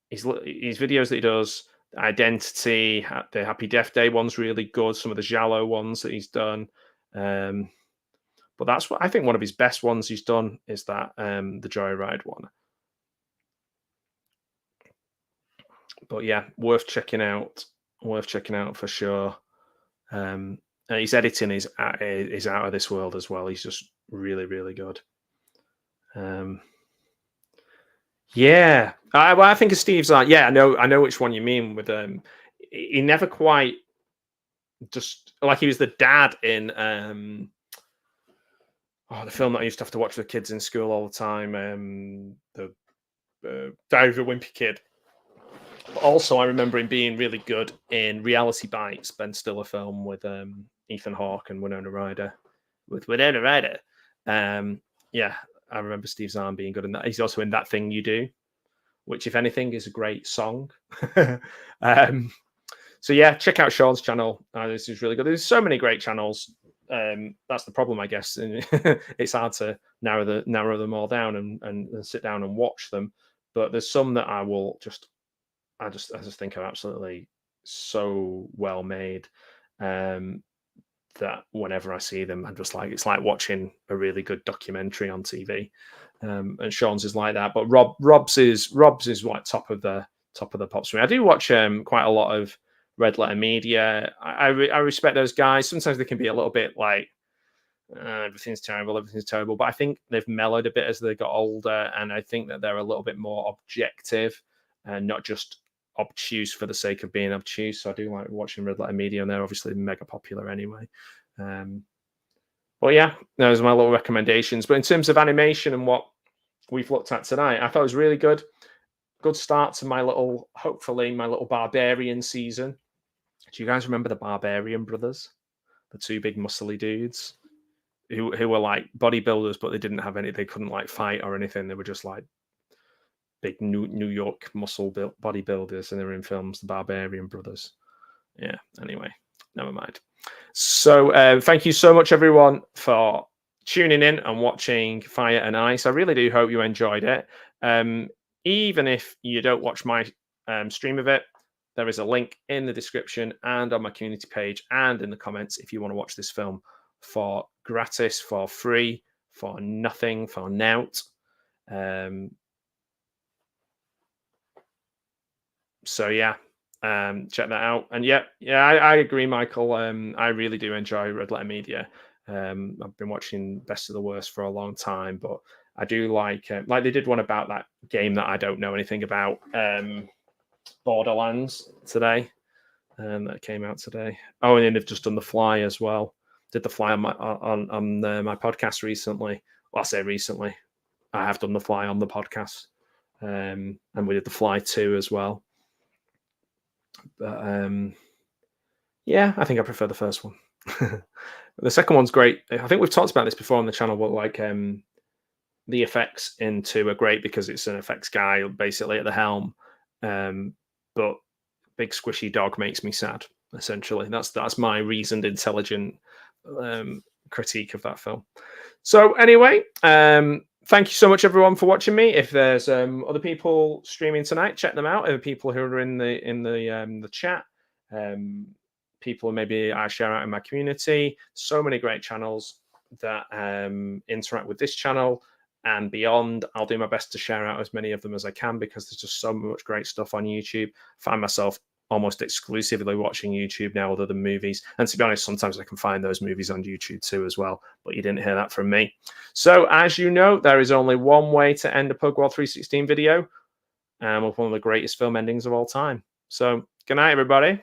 his videos that he does, Identity, the Happy Death Day one's really good. Some of the Giallo ones that he's done. But that's what I think one of his best ones he's done is that the Joyride one. But yeah, worth checking out. Worth checking out for sure. And his editing is out of this world as well. He's just really, really good. Yeah, I think of Steve's art. Yeah, I know which one you mean. With he never quite just like he was the dad in the film that I used to have to watch with kids in school all the time. The Diary of a Wimpy Kid. But also, I remember him being really good in Reality Bites, Ben Stiller film with Ethan Hawke and Winona Ryder. Yeah, I remember Steve Zahn being good in that. He's also in That Thing You Do, which, if anything, is a great song. So yeah, check out Sean's channel. This is really good. There's so many great channels. That's the problem, I guess. It's hard to narrow them all down and sit down and watch them. But there's some that I just think are absolutely so well made. That whenever I see them, I'm just like, it's like watching a really good documentary on TV. And Sean's is like that, but Rob's is like top of the pops for me. I do watch quite a lot of Red Letter Media. I respect those guys. Sometimes they can be a little bit like everything's terrible, but I think they've mellowed a bit as they got older, and I think that they're a little bit more objective and not just obtuse for the sake of being obtuse. So I do like watching Red Letter Media, and they're obviously mega popular anyway. But yeah, those are my little recommendations. But in terms of animation and what we've looked at tonight, I thought it was really good. Good start to hopefully my little Barbarian season. Do you guys remember the Barbarian brothers? The two big muscly dudes who were like bodybuilders, but they couldn't like fight or anything. They were just like big New York muscle built bodybuilders, and they were in films, the Barbarian brothers. Yeah, anyway, never mind. So thank you so much, everyone, for tuning in and watching Fire and Ice. I really do hope you enjoyed it. Even if you don't watch my stream of it, there is a link in the description and on my community page and in the comments if you want to watch this film for gratis, for free, for nothing, for nout. So yeah, check that out. And yeah, I agree, Michael. I really do enjoy Red Letter Media. I've been watching Best of the Worst for a long time, but I do like they did one about that game that I don't know anything about, Borderlands today, that came out today. Oh, and then they've just done The Fly as well. Did The Fly on my my podcast recently. Well, I say recently. I have done The Fly on the podcast, and we did The Fly 2 as well. But yeah, I think I prefer the first one. The second one's great. I think we've talked about this before on the channel, but like the effects in 2 are great because it's an effects guy basically at the helm. But big squishy dog makes me sad. Essentially, that's my reasoned, intelligent critique of that film. So anyway, thank you so much, everyone, for watching me. If there's other people streaming tonight, check them out. There are people who are in the chat. People maybe I share out in my community. So many great channels that interact with this channel and beyond. I'll do my best to share out as many of them as I can because there's just so much great stuff on YouTube. I find myself almost exclusively watching YouTube now other than movies. And to be honest, sometimes I can find those movies on YouTube too as well, but you didn't hear that from me. So as you know, there is only one way to end a Pug World 316 video, with one of the greatest film endings of all time. So good night, everybody.